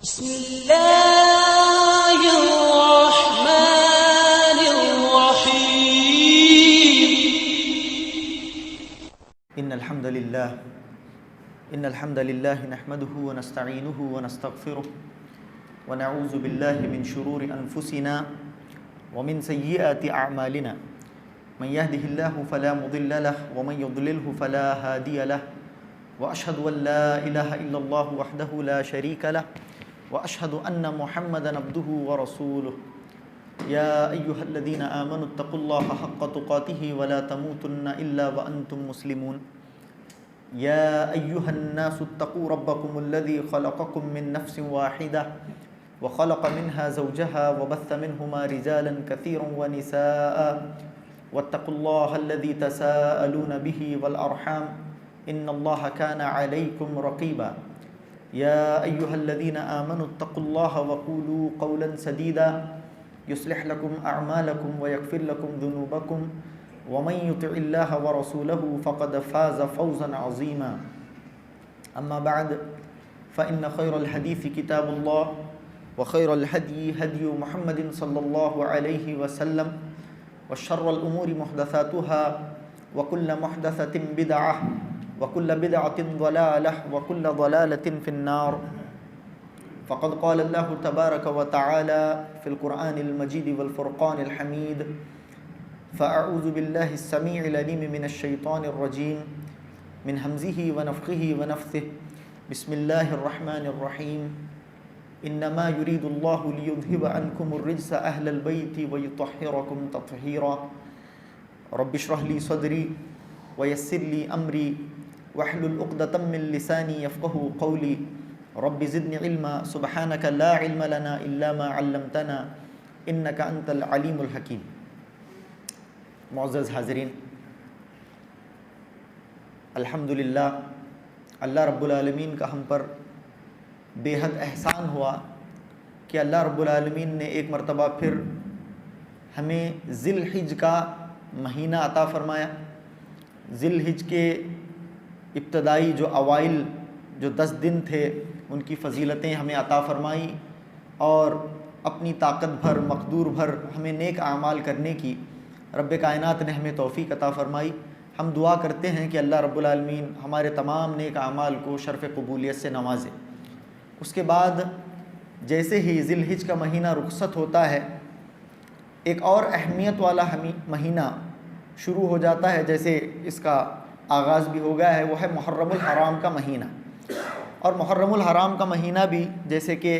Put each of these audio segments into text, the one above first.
بسم الله الرحمن الرحيم إن الحمد لله نحمده ونستعينه ونستغفره ونعوذ بالله من شرور أنفسنا ومن سيئات أعمالنا من يهده الله فلا مضل له ومن يضلله فلا هادي له وأشهد أن لا إله إلا الله وحده لا شريك له وأشهد أن محمدا عبده ورسوله يا أيها الذين آمنوا اتقوا الله حق تقاته ولا تموتن إلا وأنتم مسلمون يا أيها الناس اتقوا ربكم الذي خلقكم من نفس واحدة وخلق منها زوجها وبث منهما رجالا كثيرا ونساء واتقوا الله الذي تساءلون به والأرحام إن الله كان عليكم رقيبا يا أيها الذين آمنوا اتقوا الله وقولوا قولا سديدا يصلح لكم أعمالكم ويغفر لكم ذنوبكم ومن يطع الله ورسوله فقد فاز فوزا عظيما أما بعد فإن خير الحديث كتاب الله وخير الهدي هدي محمد صلى الله عليه وسلم وشر الأمور محدثاتها وكل محدثة بدعة وكل بدعة ضلالة وكل ضلالة في النار فقد قال الله تبارك وتعالى في القرآن المجيد والفرقان الحميد فأعوذ بالله السميع العليم من الشيطان الرجيم من همزه ونفخه ونفثه بسم الله الرحمن الرحيم إنما يريد الله ليذهب عنكم الرجس أهل البيت ويطهركم تطهيرا رب اشرح لي صدري ويسر لي أمري واحلل عقدة من لساني يفقهوا قولي رب زدني علما سبحانك لا علم لنا إلا ما علمتنا إنك أنت العليم الحكيم. معزز حاضرین، الحمدللہ اللہ رب العالمین کا ہم پر بے حد احسان ہوا کہ اللہ رب العالمین نے ایک مرتبہ پھر ہمیں ذی الحج کا مہینہ عطا فرمایا. ذی الحج کے ابتدائی جو اوائل جو 10 دن تھے ان کی فضیلتیں ہمیں عطا فرمائی اور اپنی طاقت بھر مقدور بھر ہمیں نیک اعمال کرنے کی رب کائنات نے ہمیں توفیق عطا فرمائی. ہم دعا کرتے ہیں کہ اللہ رب العالمین ہمارے تمام نیک اعمال کو شرف قبولیت سے نوازے. اس کے بعد جیسے ہی ذی الحج کا مہینہ رخصت ہوتا ہے ایک اور اہمیت والا مہینہ شروع ہو جاتا ہے، جیسے اس کا آغاز بھی ہو گیا ہے، وہ ہے محرم الحرام کا مہینہ. اور محرم الحرام کا مہینہ بھی جیسے کہ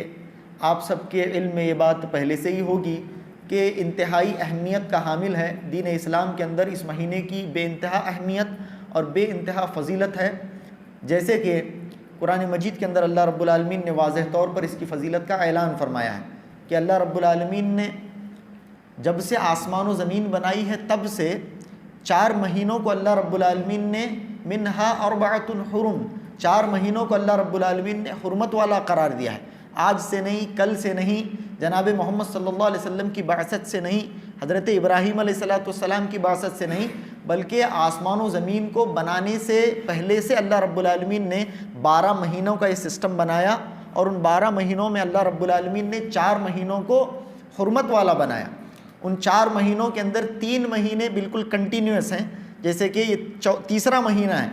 آپ سب کے علم میں یہ بات پہلے سے ہی ہوگی کہ انتہائی اہمیت کا حامل ہے. دین اسلام کے اندر اس مہینے کی بے انتہا اہمیت اور بے انتہا فضیلت ہے. جیسے کہ قرآن مجید کے اندر اللہ رب العالمین نے واضح طور پر اس کی فضیلت کا اعلان فرمایا ہے کہ اللہ رب العالمین نے جب سے آسمان و زمین بنائی ہے تب سے 4 مہینوں کو اللہ رب العالمین نے منہا اربعۃ حرم، 4 مہینوں کو اللہ رب العالمین نے حرمت والا قرار دیا ہے. آج سے نہیں، کل سے نہیں، جناب محمد صلی اللہ علیہ وسلم کی بعثت سے نہیں، حضرت ابراہیم علیہ السلام کی بعثت سے نہیں، بلکہ آسمان و زمین کو بنانے سے پہلے سے اللہ رب العالمین نے 12 مہینوں کا یہ سسٹم بنایا. اور ان 12 مہینوں میں اللہ رب العالمین نے 4 مہینوں کو حرمت والا بنایا. ان 4 مہینوں کے اندر 3 مہینے بالکل کنٹینیوس ہیں، جیسے کہ یہ تیسرا مہینہ ہے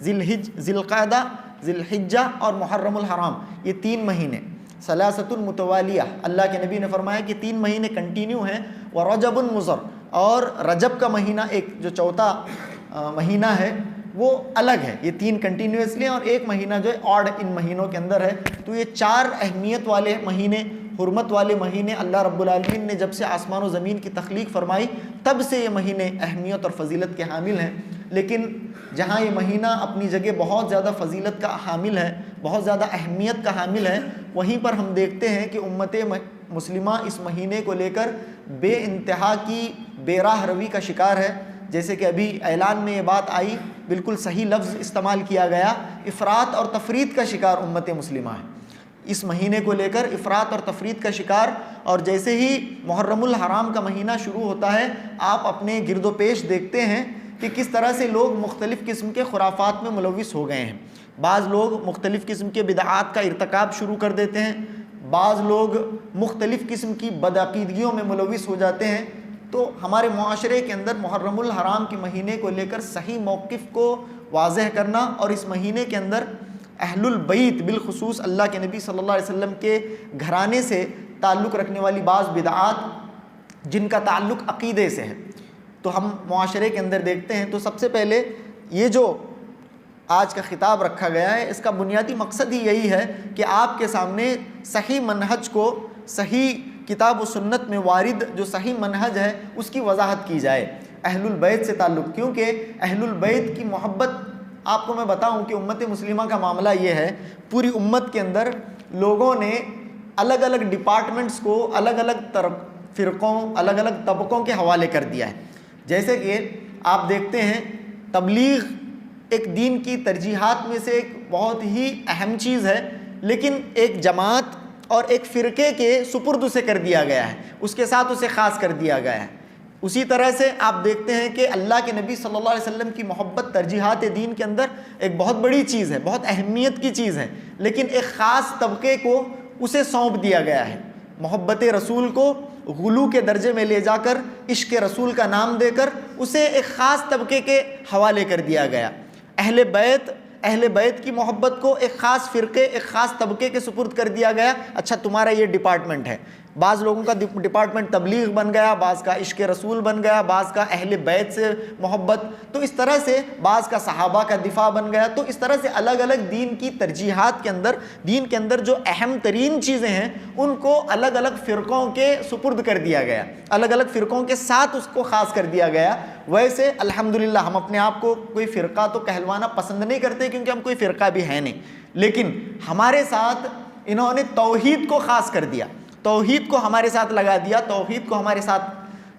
ذی القعدہ، ذی الحجہ اور محرم الحرام. یہ 3 مہینے ثلاثۃ متوالیہ، اللہ کے نبی نے فرمایا کہ 3 مہینے کنٹینیو ہیں. ورجب مضر، اور رجب کا مہینہ ایک جو چوتھا مہینہ ہے وہ الگ ہے. یہ 3 کنٹینیوسلی اور ایک مہینہ جو ہے آڈ ان مہینوں کے اندر ہے. تو یہ 4 اہمیت والے مہینے، حرمت والے مہینے اللہ رب العالمین نے جب سے آسمان و زمین کی تخلیق فرمائی تب سے یہ مہینے اہمیت اور فضیلت کے حامل ہیں. لیکن جہاں یہ مہینہ اپنی جگہ بہت زیادہ فضیلت کا حامل ہے، بہت زیادہ اہمیت کا حامل ہے، وہیں پر ہم دیکھتے ہیں کہ امت مسلمہ اس مہینے کو لے کر بے انتہا کی بے راہ روی کا شکار ہے. جیسے کہ ابھی اعلان میں یہ بات آئی، بالکل صحیح لفظ استعمال کیا گیا، افراط اور تفریط کا شکار امت مسلمہ ہے. اس مہینے کو لے کر افراط اور تفریط کا شکار. اور جیسے ہی محرم الحرام کا مہینہ شروع ہوتا ہے آپ اپنے گرد و پیش دیکھتے ہیں کہ کس طرح سے لوگ مختلف قسم کے خرافات میں ملوث ہو گئے ہیں. بعض لوگ مختلف قسم کے بدعات کا ارتکاب شروع کر دیتے ہیں، بعض لوگ مختلف قسم کی بدعقیدگیوں میں ملوث ہو جاتے ہیں، تو ہمارے معاشرے کے اندر محرم الحرام کے مہینے کو لے کر صحیح موقف کو واضح کرنا اور اس مہینے کے اندر اہل البیت بالخصوص اللہ کے نبی صلی اللہ علیہ وسلم کے گھرانے سے تعلق رکھنے والی بعض بدعات جن کا تعلق عقیدے سے ہے، تو ہم معاشرے کے اندر دیکھتے ہیں۔ تو سب سے پہلے یہ جو آج کا خطاب رکھا گیا ہے، اس کا بنیادی مقصد ہی یہی ہے کہ آپ کے سامنے صحیح منہج کو، صحیح کتاب و سنت میں وارد جو صحیح منہج ہے اس کی وضاحت کی جائے اہل البیت سے تعلق، کیونکہ اہل البیت کی محبت، آپ کو میں بتاؤں کہ امت مسلمہ کا معاملہ یہ ہے، پوری امت کے اندر لوگوں نے الگ الگ ڈپارٹمنٹس کو الگ الگ فرقوں، الگ الگ طبقوں کے حوالے کر دیا ہے۔ جیسے کہ آپ دیکھتے ہیں تبلیغ ایک دین کی ترجیحات میں سے ایک بہت ہی اہم چیز ہے، لیکن ایک جماعت اور ایک فرقے کے سپرد اسے کر دیا گیا ہے، اس کے ساتھ اسے خاص کر دیا گیا ہے۔ اسی طرح سے آپ دیکھتے ہیں کہ اللہ کے نبی صلی اللہ علیہ وسلم کی محبت ترجیحات دین کے اندر ایک بہت بڑی چیز ہے، بہت اہمیت کی چیز ہے، لیکن ایک خاص طبقے کو اسے سونپ دیا گیا ہے۔ محبت رسول کو غلو کے درجے میں لے جا کر عشق رسول کا نام دے کر اسے ایک خاص طبقے کے حوالے کر دیا گیا۔ اہل بیت کی محبت کو ایک خاص فرقے، ایک خاص طبقے کے سپرد کر دیا گیا۔ اچھا تمہارا یہ ڈپارٹمنٹ ہے، بعض لوگوں کا ڈپارٹمنٹ تبلیغ بن گیا، بعض کا عشق رسول بن گیا، بعض کا اہل بیت سے محبت، تو اس طرح سے بعض کا صحابہ کا دفاع بن گیا۔ تو اس طرح سے الگ الگ دین کی ترجیحات کے اندر، دین کے اندر جو اہم ترین چیزیں ہیں ان کو الگ الگ فرقوں کے سپرد کر دیا گیا، الگ الگ فرقوں کے ساتھ اس کو خاص کر دیا گیا۔ ویسے الحمدللہ ہم اپنے آپ کو کوئی فرقہ تو کہلوانا پسند نہیں کرتے، کیونکہ ہم کوئی فرقہ بھی ہے نہیں، لیکن ہمارے ساتھ انہوں نے توحید کو خاص کر دیا، توحید کو ہمارے ساتھ لگا دیا، توحید کو ہمارے ساتھ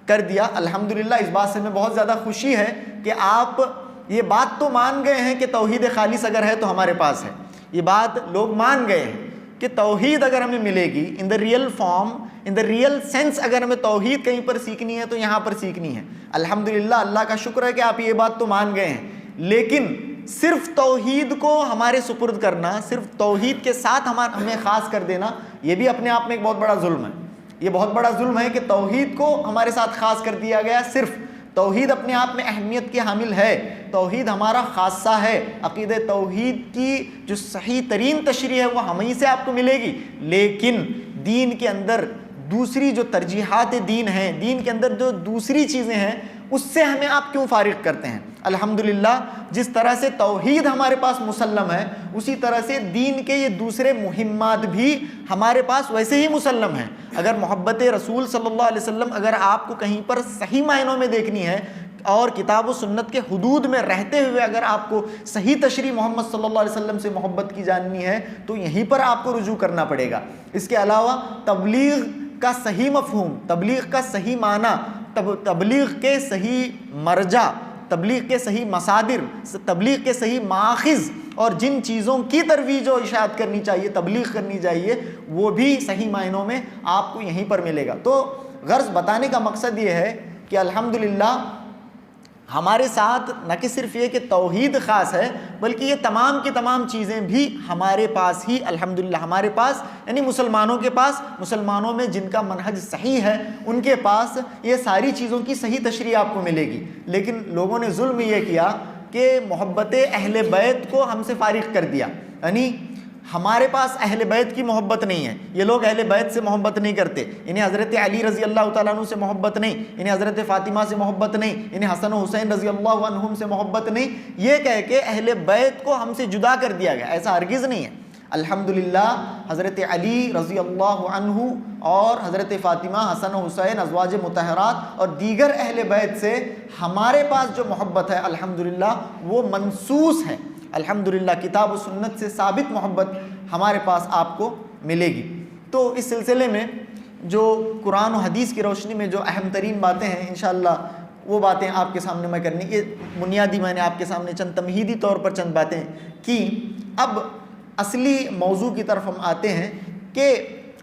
کر دیا۔ الحمدللہ اس بات سے میں بہت زیادہ خوشی ہے کہ آپ یہ بات تو مان گئے ہیں کہ توحید خالص اگر ہے تو ہمارے پاس ہے، یہ بات لوگ مان گئے ہیں کہ توحید اگر ہمیں ملے گی in the real form, in the real sense, اگر ہمیں توحید کہیں پر سیکھنی ہے تو یہاں پر سیکھنی ہے۔ الحمدللہ اللہ کا شکر ہے کہ آپ یہ بات تو مان گئے ہیں، لیکن صرف توحید کو ہمارے سپرد کرنا، صرف توحید کے ساتھ ہمیں خاص کر دینا، یہ بھی اپنے آپ میں ایک بہت بڑا ظلم ہے۔ یہ بہت بڑا ظلم ہے کہ توحید کو ہمارے ساتھ خاص کر دیا گیا۔ صرف توحید اپنے آپ میں اہمیت کی حامل ہے، توحید ہمارا خاصہ ہے، عقیدہ توحید کی جو صحیح ترین تشریح ہے وہ ہمیں سے آپ کو ملے گی، لیکن دین کے اندر دوسری جو ترجیحات دین ہیں، دین کے اندر جو دوسری چیزیں ہیں، اس سے ہمیں آپ کیوں فارغ کرتے ہیں؟ الحمدللہ جس طرح سے توحید ہمارے پاس مسلم ہے، اسی طرح سے دین کے یہ دوسرے مہمات بھی ہمارے پاس ویسے ہی مسلم ہیں۔ اگر محبت رسول صلی اللہ علیہ وسلم اگر آپ کو کہیں پر صحیح معنوں میں دیکھنی ہے اور کتاب و سنت کے حدود میں رہتے ہوئے اگر آپ کو صحیح تشریح محمد صلی اللہ علیہ وسلم سے محبت کی جاننی ہے تو یہیں پر آپ کو رجوع کرنا پڑے گا۔ اس کے علاوہ تبلیغ کا صحیح مفہوم، تبلیغ کا صحیح معنی، تبلیغ کے صحیح مرجع، تبلیغ کے صحیح مصادر، تبلیغ کے صحیح ماخذ اور جن چیزوں کی ترویج و اشاعت کرنی چاہیے، تبلیغ کرنی چاہیے، وہ بھی صحیح معنوں میں آپ کو یہیں پر ملے گا۔ تو غرض بتانے کا مقصد یہ ہے کہ الحمدللہ ہمارے ساتھ نہ کہ صرف یہ کہ توحید خاص ہے، بلکہ یہ تمام کی تمام چیزیں بھی ہمارے پاس ہی الحمدللہ، ہمارے پاس یعنی مسلمانوں کے پاس، مسلمانوں میں جن کا منہج صحیح ہے ان کے پاس یہ ساری چیزوں کی صحیح تشریح آپ کو ملے گی۔ لیکن لوگوں نے ظلم یہ کیا کہ محبت اہل بیت کو ہم سے فارغ کر دیا، یعنی ہمارے پاس اہل بیت کی محبت نہیں ہے، یہ لوگ اہل بیت سے محبت نہیں کرتے، انہیں حضرت علی رضی اللہ تعالیٰ عنہ سے محبت نہیں، انہیں حضرت فاطمہ سے محبت نہیں، انہیں حسن و حسین رضی اللہ عنہم سے محبت نہیں، یہ کہہ کے اہل بیت کو ہم سے جدا کر دیا گیا۔ ایسا ہرگز نہیں ہے۔ الحمدللہ حضرت علی رضی اللہ عنہ اور حضرت فاطمہ، حسن و حسین، ازواج مطہرات اور دیگر اہل بیت سے ہمارے پاس جو محبت ہے الحمدللہ وہ منصوص ہے۔ الحمدللہ کتاب و سنت سے ثابت محبت ہمارے پاس آپ کو ملے گی۔ تو اس سلسلے میں جو قرآن و حدیث کی روشنی میں جو اہم ترین باتیں ہیں انشاءاللہ وہ باتیں آپ کے سامنے میں کرنی، یہ بنیادی میں نے آپ کے سامنے چند تمہیدی طور پر چند باتیں کی۔ اب اصلی موضوع کی طرف ہم آتے ہیں کہ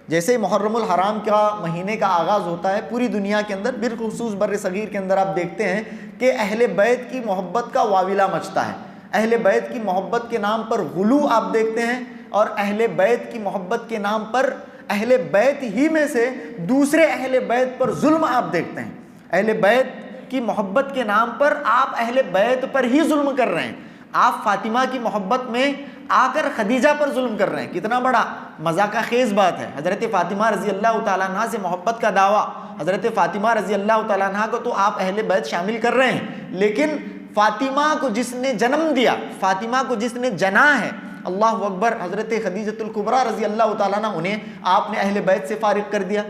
جیسے محرم الحرام کا مہینے کا آغاز ہوتا ہے پوری دنیا کے اندر، بالخصوص بر صغیر کے اندر آپ دیکھتے ہیں کہ اہل بیت کی محبت کا واویلا مچتا ہے۔ اہل بیت کی محبت کے نام پر غلو آپ دیکھتے ہیں، اور اہل بیت کی محبت کے نام پر اہل بیت ہی میں سے دوسرے اہل بیت پر ظلم آپ دیکھتے ہیں. اہل بیت کی محبت کے نام پر آپ اہل بیت پر ہی ظلم کر رہے ہیں. آپ فاطمہ کی محبت میں آ کر خدیجہ پر ظلم کر رہے ہیں. کتنا بڑا مذاق خیز بات ہے. حضرت فاطمہ رضی اللہ تعالیٰ عنہ سے محبت کا دعویٰ, حضرت فاطمہ رضی اللہ تعالیٰ عنہ کو تو آپ اہل بیت شامل کر رہے ہیں, لیکن فاطمہ کو جس نے جنم دیا, فاطمہ کو جس نے جنا ہے, اللہ اکبر, حضرت خدیجۃ الکبریٰ رضی اللہ تعالیٰ عنہ, انہیں آپ نے اہل بیت سے فارغ کر دیا.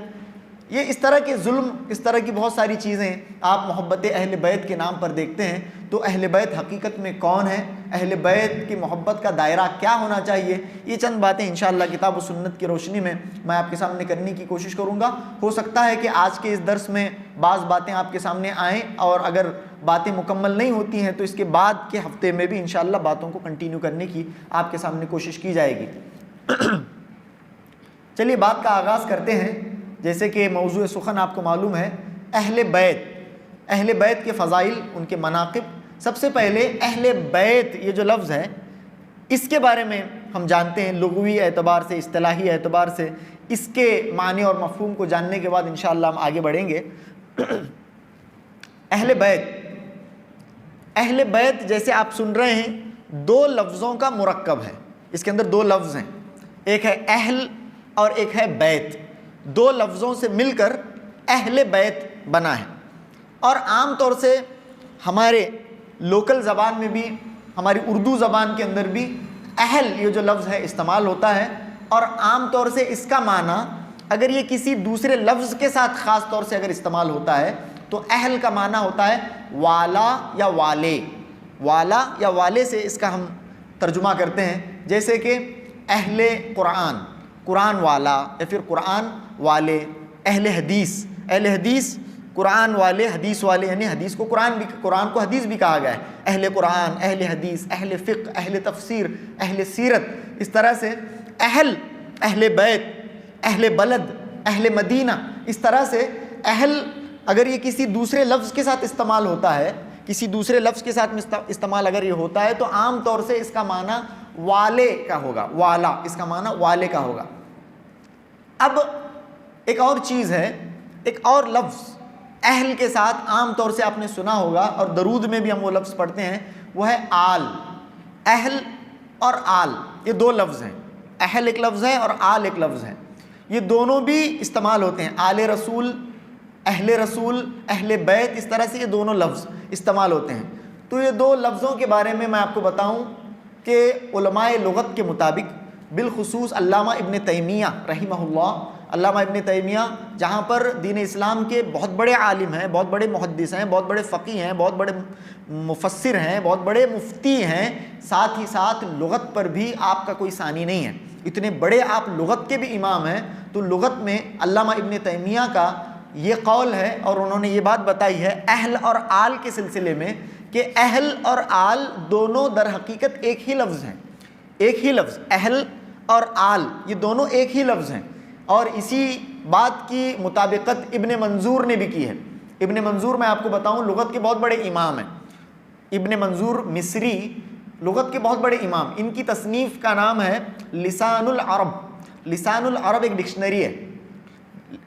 یہ اس طرح کے ظلم, اس طرح کی بہت ساری چیزیں آپ محبت اہل بیت کے نام پر دیکھتے ہیں. تو اہل بیت حقیقت میں کون ہے, اہل بیت کی محبت کا دائرہ کیا ہونا چاہیے, یہ چند باتیں انشاءاللہ کتاب و سنت کی روشنی میں آپ کے سامنے کرنے کی کوشش کروں گا. ہو سکتا ہے کہ آج کے اس درس میں بعض باتیں آپ کے سامنے آئیں, اور اگر باتیں مکمل نہیں ہوتی ہیں تو اس کے بعد کے ہفتے میں بھی انشاءاللہ باتوں کو کنٹینیو کرنے کی آپ کے سامنے کوشش کی جائے گی. چلیے بات کا آغاز کرتے ہیں. جیسے کہ موضوع سخن آپ کو معلوم ہے, اہل بیت, اہل بیت کے فضائل, ان کے مناقب. سب سے پہلے اہل بیت یہ جو لفظ ہے اس کے بارے میں ہم جانتے ہیں لغوی اعتبار سے, اصطلاحی اعتبار سے. اس کے معنی اور مفہوم کو جاننے کے بعد انشاءاللہ ہم آگے بڑھیں گے. اہل بیت, اہل بیت جیسے آپ سن رہے ہیں دو لفظوں کا مرکب ہے. اس کے اندر دو لفظ ہیں, ایک ہے اہل اور ایک ہے بیت. دو لفظوں سے مل کر اہل بیت بنا ہے. اور عام طور سے ہمارے لوکل زبان میں بھی, ہماری اردو زبان کے اندر بھی اہل یہ جو لفظ ہے استعمال ہوتا ہے. اور عام طور سے اس کا معنی اگر یہ کسی دوسرے لفظ کے ساتھ خاص طور سے اگر استعمال ہوتا ہے تو اہل کا معنی ہوتا ہے والا یا والے. والا یا والے سے اس کا ہم ترجمہ کرتے ہیں. جیسے کہ اہل قرآن, قرآن والا, یا پھر قرآن والے. اہل حدیث, اہل حدیث قرآن والے, حدیث والے, یعنی حدیث کو قرآن کو حدیث بھی کہا گیا ہے. اہل قرآن, اہل حدیث, اہل فقہ, اہل تفسیر, اہل سیرت. اس طرح سے اہل, اہل بیت, اہل بلد, اہل مدینہ. اس طرح سے اہل اگر یہ کسی دوسرے لفظ کے ساتھ استعمال ہوتا ہے, کسی دوسرے لفظ کے ساتھ استعمال اگر یہ ہوتا ہے تو عام طور سے اس کا معنی والے کا ہوگا, والا, اس کا معنی والے کا ہوگا. اب ایک اور چیز ہے, ایک اور لفظ اہل کے ساتھ عام طور سے آپ نے سنا ہوگا, اور درود میں بھی ہم وہ لفظ پڑھتے ہیں, وہ ہے آل. اہل اور آل یہ دو لفظ ہیں. اہل ایک لفظ ہے اور آل ایک لفظ ہے. یہ دونوں بھی استعمال ہوتے ہیں. آل رسول, رسول, اہل بیت, اس طرح سے یہ دونوں لفظ استعمال ہوتے ہیں. تو یہ دو لفظوں کے بارے میں آپ کو بتاؤں کہ علماء لغت کے مطابق, بالخصوص علامہ ابن تیمیہ رحمہ اللہ, علامہ ابن تیمیہ جہاں پر دین اسلام کے بہت بڑے عالم ہیں, بہت بڑے محدث ہیں, بہت بڑے فقیہ ہیں, بہت بڑے مفسر ہیں, بہت بڑے مفتی ہیں, ساتھ ہی ساتھ لغت پر بھی آپ کا کوئی ثانی نہیں ہے. اتنے بڑے آپ لغت کے بھی امام ہیں. تو لغت میں علامہ ابن تیمیہ کا یہ قول ہے, اور انہوں نے یہ بات بتائی ہے اہل اور آل کے سلسلے میں, کہ اہل اور آل دونوں در حقیقت ایک ہی لفظ ہیں. ایک ہی لفظ, اہل اور آل یہ دونوں ایک ہی لفظ ہیں. اور اسی بات کی مطابقت ابن منظور نے بھی کی ہے. ابن منظور میں آپ کو بتاؤں لغت کے بہت بڑے امام ہیں. ابن منظور مصری لغت کے بہت بڑے امام. ان کی تصنیف کا نام ہے لسان العرب. لسان العرب ایک ڈکشنری ہے,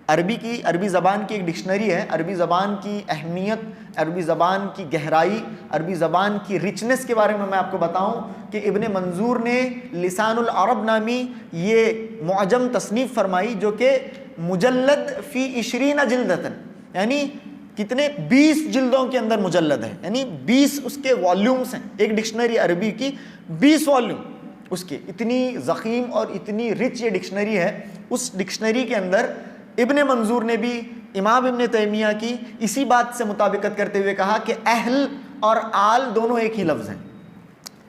عربی زبان کی ایک ڈکشنری ہے. عربی زبان کی اہمیت, عربی زبان کی گہرائی, عربی زبان کی رچنس کے بارے میں آپ کو بتاؤں کہ ابن منظور نے لسان العرب نامی یہ معجم تصنیف فرمائی, جو کہ مجلد فی 20 جلدتن, یعنی کتنے 20 جلدوں کے اندر مجلد ہے, یعنی 20 اس کے والیومز ہیں. ایک ڈکشنری عربی کی 20 والیوم اس کے, اتنی ضخیم اور اتنی رچ یہ ڈکشنری ہے. اس ڈکشنری کے اندر ابن منظور نے بھی امام ابن تیمیہ کی اسی بات سے مطابقت کرتے ہوئے کہا کہ اہل اور آل دونوں ایک ہی لفظ ہیں.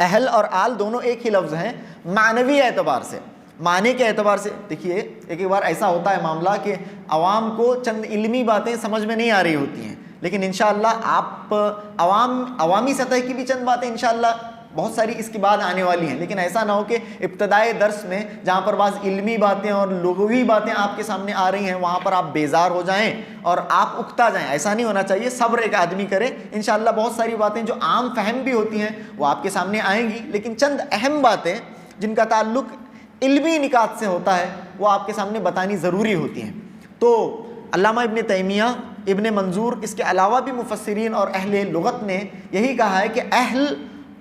اہل اور آل دونوں ایک ہی لفظ ہیں معنوی اعتبار سے. معنی کے اعتبار سے دیکھیے, ایک بار ایسا ہوتا ہے معاملہ کہ عوام کو چند علمی باتیں سمجھ میں نہیں آ رہی ہوتی ہیں, لیکن انشاءاللہ آپ عوامی سطح کی بھی چند باتیں انشاءاللہ بہت ساری اس کے بعد آنے والی ہیں. لیکن ایسا نہ ہو کہ ابتدائی درس میں جہاں پر بعض علمی باتیں اور لغوی باتیں آپ کے سامنے آ رہی ہیں وہاں پر آپ بیزار ہو جائیں اور آپ اکتا جائیں. ایسا نہیں ہونا چاہیے. صبر ایک آدمی کرے, انشاءاللہ بہت ساری باتیں جو عام فہم بھی ہوتی ہیں وہ آپ کے سامنے آئیں گی, لیکن چند اہم باتیں جن کا تعلق علمی نکات سے ہوتا ہے وہ آپ کے سامنے بتانی ضروری ہوتی ہیں۔ تو علامہ ابن تیمیہ، ابن منظور، اس کے علاوہ بھی مفسرین اور اہل لغت نے یہی کہا ہے کہ اہل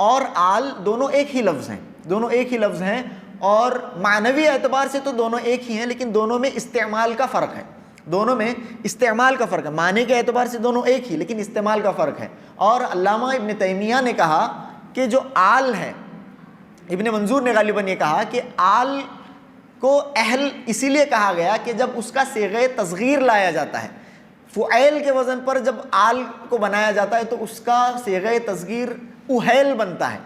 اور آل دونوں ایک ہی لفظ ہیں، دونوں ایک ہی لفظ ہیں، اور معنوی اعتبار سے تو دونوں ایک ہی ہیں، لیکن دونوں میں استعمال کا فرق ہے، دونوں میں استعمال کا فرق ہے۔ معنی کے اعتبار سے دونوں ایک ہی، لیکن استعمال کا فرق ہے۔ اور علامہ ابن تیمیہ نے کہا کہ جو آل ہے، ابن منظور نے غالباً یہ کہا کہ آل کو اہل اسی لیے کہا گیا کہ جب اس کا صیغہ تصغیر لایا جاتا ہے، فعیل کے وزن پر جب آل کو بنایا جاتا ہے تو اس کا صیغہ تصغیر اہیل بنتا ہے،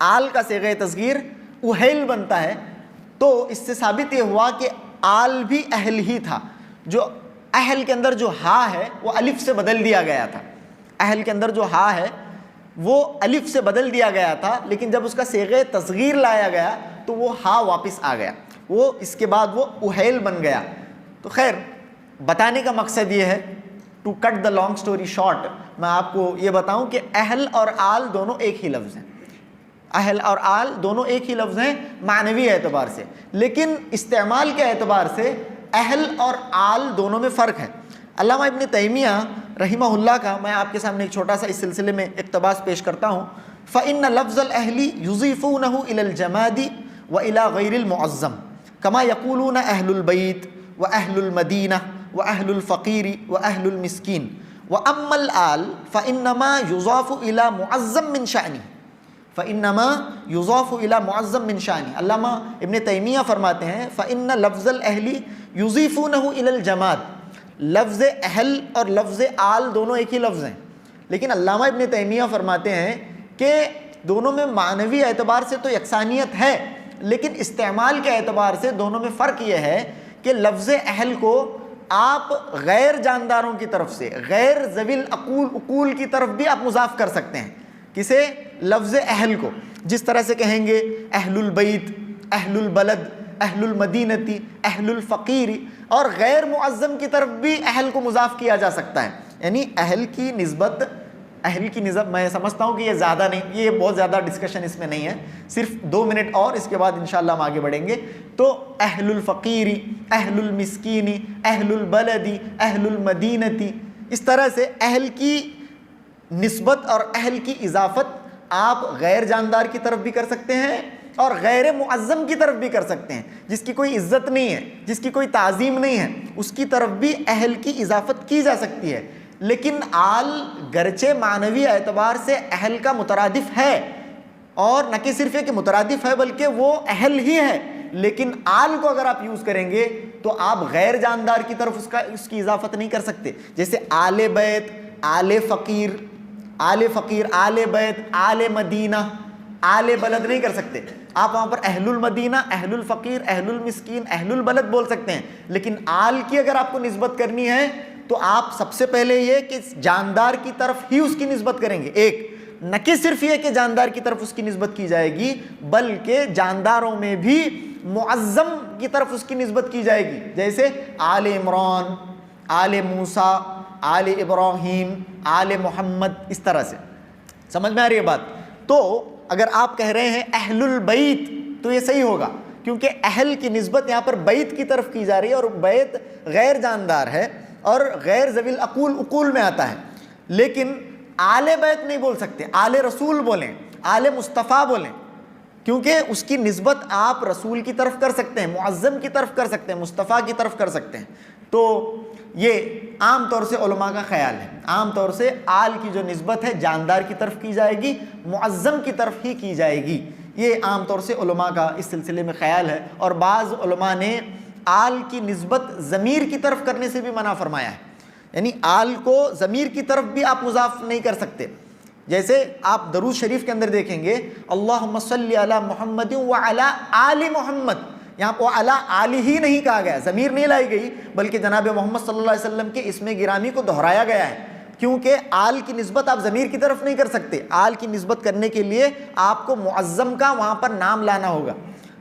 آل کا صیغہ تصغیر اہیل بنتا ہے۔ تو اس سے ثابت یہ ہوا کہ آل بھی اہل ہی تھا، جو اہل کے اندر جو ہا ہے وہ الف سے بدل دیا گیا تھا، اہل کے اندر جو ہا ہے وہ الف سے بدل دیا گیا تھا، لیکن جب اس کا صیغہ تصغیر لایا گیا تو وہ ہا واپس آ گیا، وہ اس کے بعد وہ اہیل بن گیا۔ تو خیر، بتانے کا مقصد یہ ہے، to cut the long story short, میں آپ کو یہ بتاؤں کہ اہل اور آل دونوں ایک ہی لفظ ہیں، اہل اور آل دونوں ایک ہی لفظ ہیں معنوی اعتبار سے، لیکن استعمال کے اعتبار سے اہل اور آل دونوں میں فرق ہے۔ علامہ ابن تیمیہ رحمہ اللہ کا میں آپ کے سامنے ایک چھوٹا سا اس سلسلے میں اقتباس پیش کرتا ہوں۔ فَإِنَّ لَفْظَ الْأَهْلِ يُضِيفُونَهُ إِلَى الْجَمَادِ وَإِلَى غَيْرِ الْمُعَظَّمِ كَمَا يَقُولُونَ أَهْلُ الْبَيْتِ وَأَهْلُ الْمَدِينَةِ وَأَهْلُ الْفَقِيرِ وَأَهْلُ الْمِسْكِينِ وَأَمَّا الْآلُ فَإِنَّمَا يُضَافُ إِلَى مُعَظَّمٍ مِّن شَأْنِهِ فَإِنَّمَا يُضَافُ إِلَى مُعَظَّمٍ مِّن شَأْنِهِ۔ علامہ ابن تیمیہ فرماتے ہیں فَإِنَّ لَفْظَ الْأَهْلِ يُضِيفُونَهُ إِلَى الْجَمَادِ، لفظ اہل اور لفظ آل دونوں ایک ہی لفظ ہیں، لیکن علامہ ابن تیمیہ فرماتے ہیں کہ دونوں میں معنوی اعتبار سے تو یکسانیت ہے، لیکن استعمال کے اعتبار سے دونوں میں فرق یہ ہے کہ لفظ اہل کو آپ غیر جانداروں کی طرف سے، غیر ذوی العقول کی طرف بھی آپ مضاف کر سکتے ہیں۔ کسے؟ لفظ اہل کو، جس طرح سے کہیں گے اہل البیت، اہل البلد، اہل المدینتی، اہل الفقیر، اور غیر معظم کی طرف بھی اہل کو مضاف کیا جا سکتا ہے۔ یعنی اہل کی نسبت میں سمجھتا ہوں کہ یہ زیادہ نہیں، یہ بہت زیادہ ڈسکشن اس میں نہیں ہے، صرف 2 منٹ اور، اس کے بعد انشاءاللہ ہم آگے بڑھیں گے۔ تو اہل الفقیری، اہل المسکینی، اہل البلدی، اہل المدینتی، اس طرح سے اہل کی نسبت اور اہل کی اضافت آپ غیر جاندار کی طرف بھی کر سکتے ہیں اور غیر معظم کی طرف بھی کر سکتے ہیں، جس کی کوئی عزت نہیں ہے، جس کی کوئی تعظیم نہیں ہے، اس کی طرف بھی اہل کی اضافت کی جا سکتی ہے۔ لیکن آل گرچہ معنوی اعتبار سے اہل کا مترادف ہے، اور نہ کہ صرف یہ کہ مترادف ہے بلکہ وہ اہل ہی ہے، لیکن آل کو اگر آپ یوز کریں گے تو آپ غیر جاندار کی طرف اس کی اضافت نہیں کر سکتے، جیسے آل بیت، آل فقیر، آل فقیر، آل بیت، آل مدینہ، آل بلد نہیں کر سکتے۔ آپ وہاں پر اہل المدینہ، اہل الفقیر، اہل المسکین، اہل البلد بول سکتے ہیں، لیکن آل کی اگر آپ کو نسبت کرنی ہے تو آپ سب سے پہلے یہ کہ جاندار کی طرف ہی اس کی نسبت کریں گے، ایک نہ کہ صرف یہ کہ جاندار کی طرف اس کی نسبت کی جائے گی، بلکہ جانداروں میں بھی معظم کی طرف اس کی نسبت کی جائے گی، جیسے آل عمران، آل موسیٰ، آل ابراہیم، آل محمد، اس طرح سے۔ سمجھ میں آ رہی ہے بات؟ تو اگر آپ کہہ رہے ہیں اہل البیت تو یہ صحیح ہوگا، کیونکہ اہل کی نسبت یہاں پر بیت کی طرف کی جا رہی ہے، اور بیت غیر جاندار ہے اور غیر ذوی العقول میں آتا ہے، لیکن آل بیت نہیں بول سکتے، آل رسول بولیں، آل مصطفیٰ بولیں، کیونکہ اس کی نسبت آپ رسول کی طرف کر سکتے ہیں، معظم کی طرف کر سکتے ہیں، مصطفیٰ کی طرف کر سکتے ہیں۔ تو یہ عام طور سے علماء کا خیال ہے، عام طور سے آل کی جو نسبت ہے جاندار کی طرف کی جائے گی، معظم کی طرف ہی کی جائے گی، یہ عام طور سے علماء کا اس سلسلے میں خیال ہے۔ اور بعض علماء نے آل کی نسبت ضمیر کی طرف کرنے سے بھی منع فرمایا ہے، یعنی آل کو ضمیر کی طرف بھی آپ مضاف نہیں کر سکتے، جیسے آپ درود شریف کے اندر دیکھیں گے اللہم صلی علی محمد وعلی آل محمد، یہاں پہ علی آل ہی نہیں کہا گیا، ضمیر نہیں لائی گئی، بلکہ جناب محمد صلی اللہ علیہ وسلم کے اسم گرامی کو دہرایا گیا ہے، کیونکہ آل کی نسبت آپ ضمیر کی طرف نہیں کر سکتے، آل کی نسبت کرنے کے لیے آپ کو معظم کا وہاں پر نام لانا ہوگا،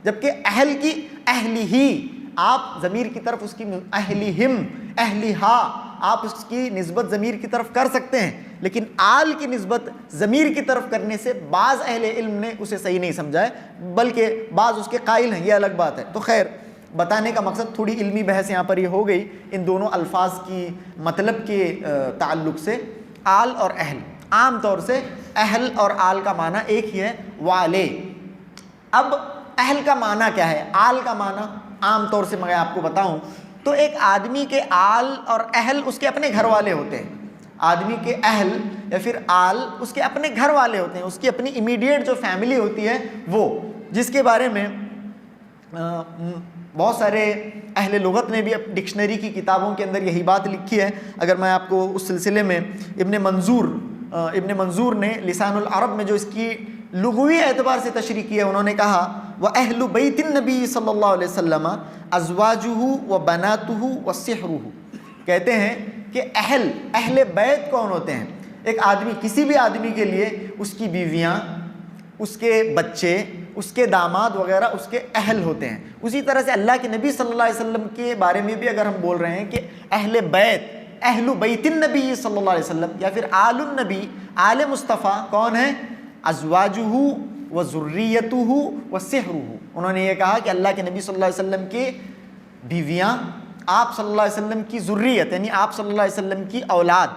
جبکہ اہل کی اہلی ہی آپ ضمیر کی طرف اس کی اہلیہم، اہلیہا، آپ اس کی نسبت ضمیر کی طرف کر سکتے ہیں، لیکن آل کی نسبت ضمیر کی طرف کرنے سے بعض اہل علم نے اسے صحیح نہیں سمجھا ہے، بلکہ بعض اس کے قائل ہیں، یہ الگ بات ہے۔ تو خیر، بتانے کا مقصد تھوڑی علمی بحث یہاں پر یہ ہو گئی ان دونوں الفاظ کی مطلب کے تعلق سے۔ آل اور اہل، عام طور سے اہل اور آل کا معنی ایک ہی ہے، والے۔ اب اہل کا معنی کیا ہے، آل کا معنی عام طور سے میں آپ کو بتاؤں تو ایک آدمی کے آل اور اہل اس کے اپنے گھر والے ہوتے ہیں۔ آدمی کے اہل یا پھر آل اس کے اپنے گھر والے ہوتے ہیں، اس کی اپنی امیڈیٹ جو فیملی ہوتی ہے وہ، جس کے بارے میں بہت سارے اہل لغت نے بھی ڈکشنری کی کتابوں کے اندر یہی بات لکھی ہے۔ اگر میں آپ کو اس سلسلے میں ابن منظور نے لسان العرب میں جو اس کی لغوی اعتبار سے تشریح کی ہے، انہوں نے کہا وَأَهْلُ بَيْتِ النَّبِي صلی اللہ علیہ وسلم أَزْوَاجُهُ وَبَنَاتُهُ وَصِحْرُهُ، کہتے ہیں کہ اہل بیت کون ہوتے ہیں؟ ایک آدمی، کسی بھی آدمی کے لیے اس کی بیویاں، اس کے بچے، اس کے داماد وغیرہ اس کے اہل ہوتے ہیں۔ اسی طرح سے اللہ کے نبی صلی اللہ علیہ وسلم کے بارے میں بھی اگر ہم بول رہے ہیں کہ اہل بیت، اہل بیت النبی صلی اللہ علیہ وسلم یا پھر آل النبی، آل مصطفیٰ کون ہے؟ ازواجہ و ذریتہ و سحرہ۔ انہوں نے یہ کہا کہ اللہ کے نبی صلی اللہ علیہ وسلم کی بیویاں، آپ صلی اللہ علیہ وسلم کی ذریت یعنی آپ صلی اللہ علیہ وسلم کی اولاد،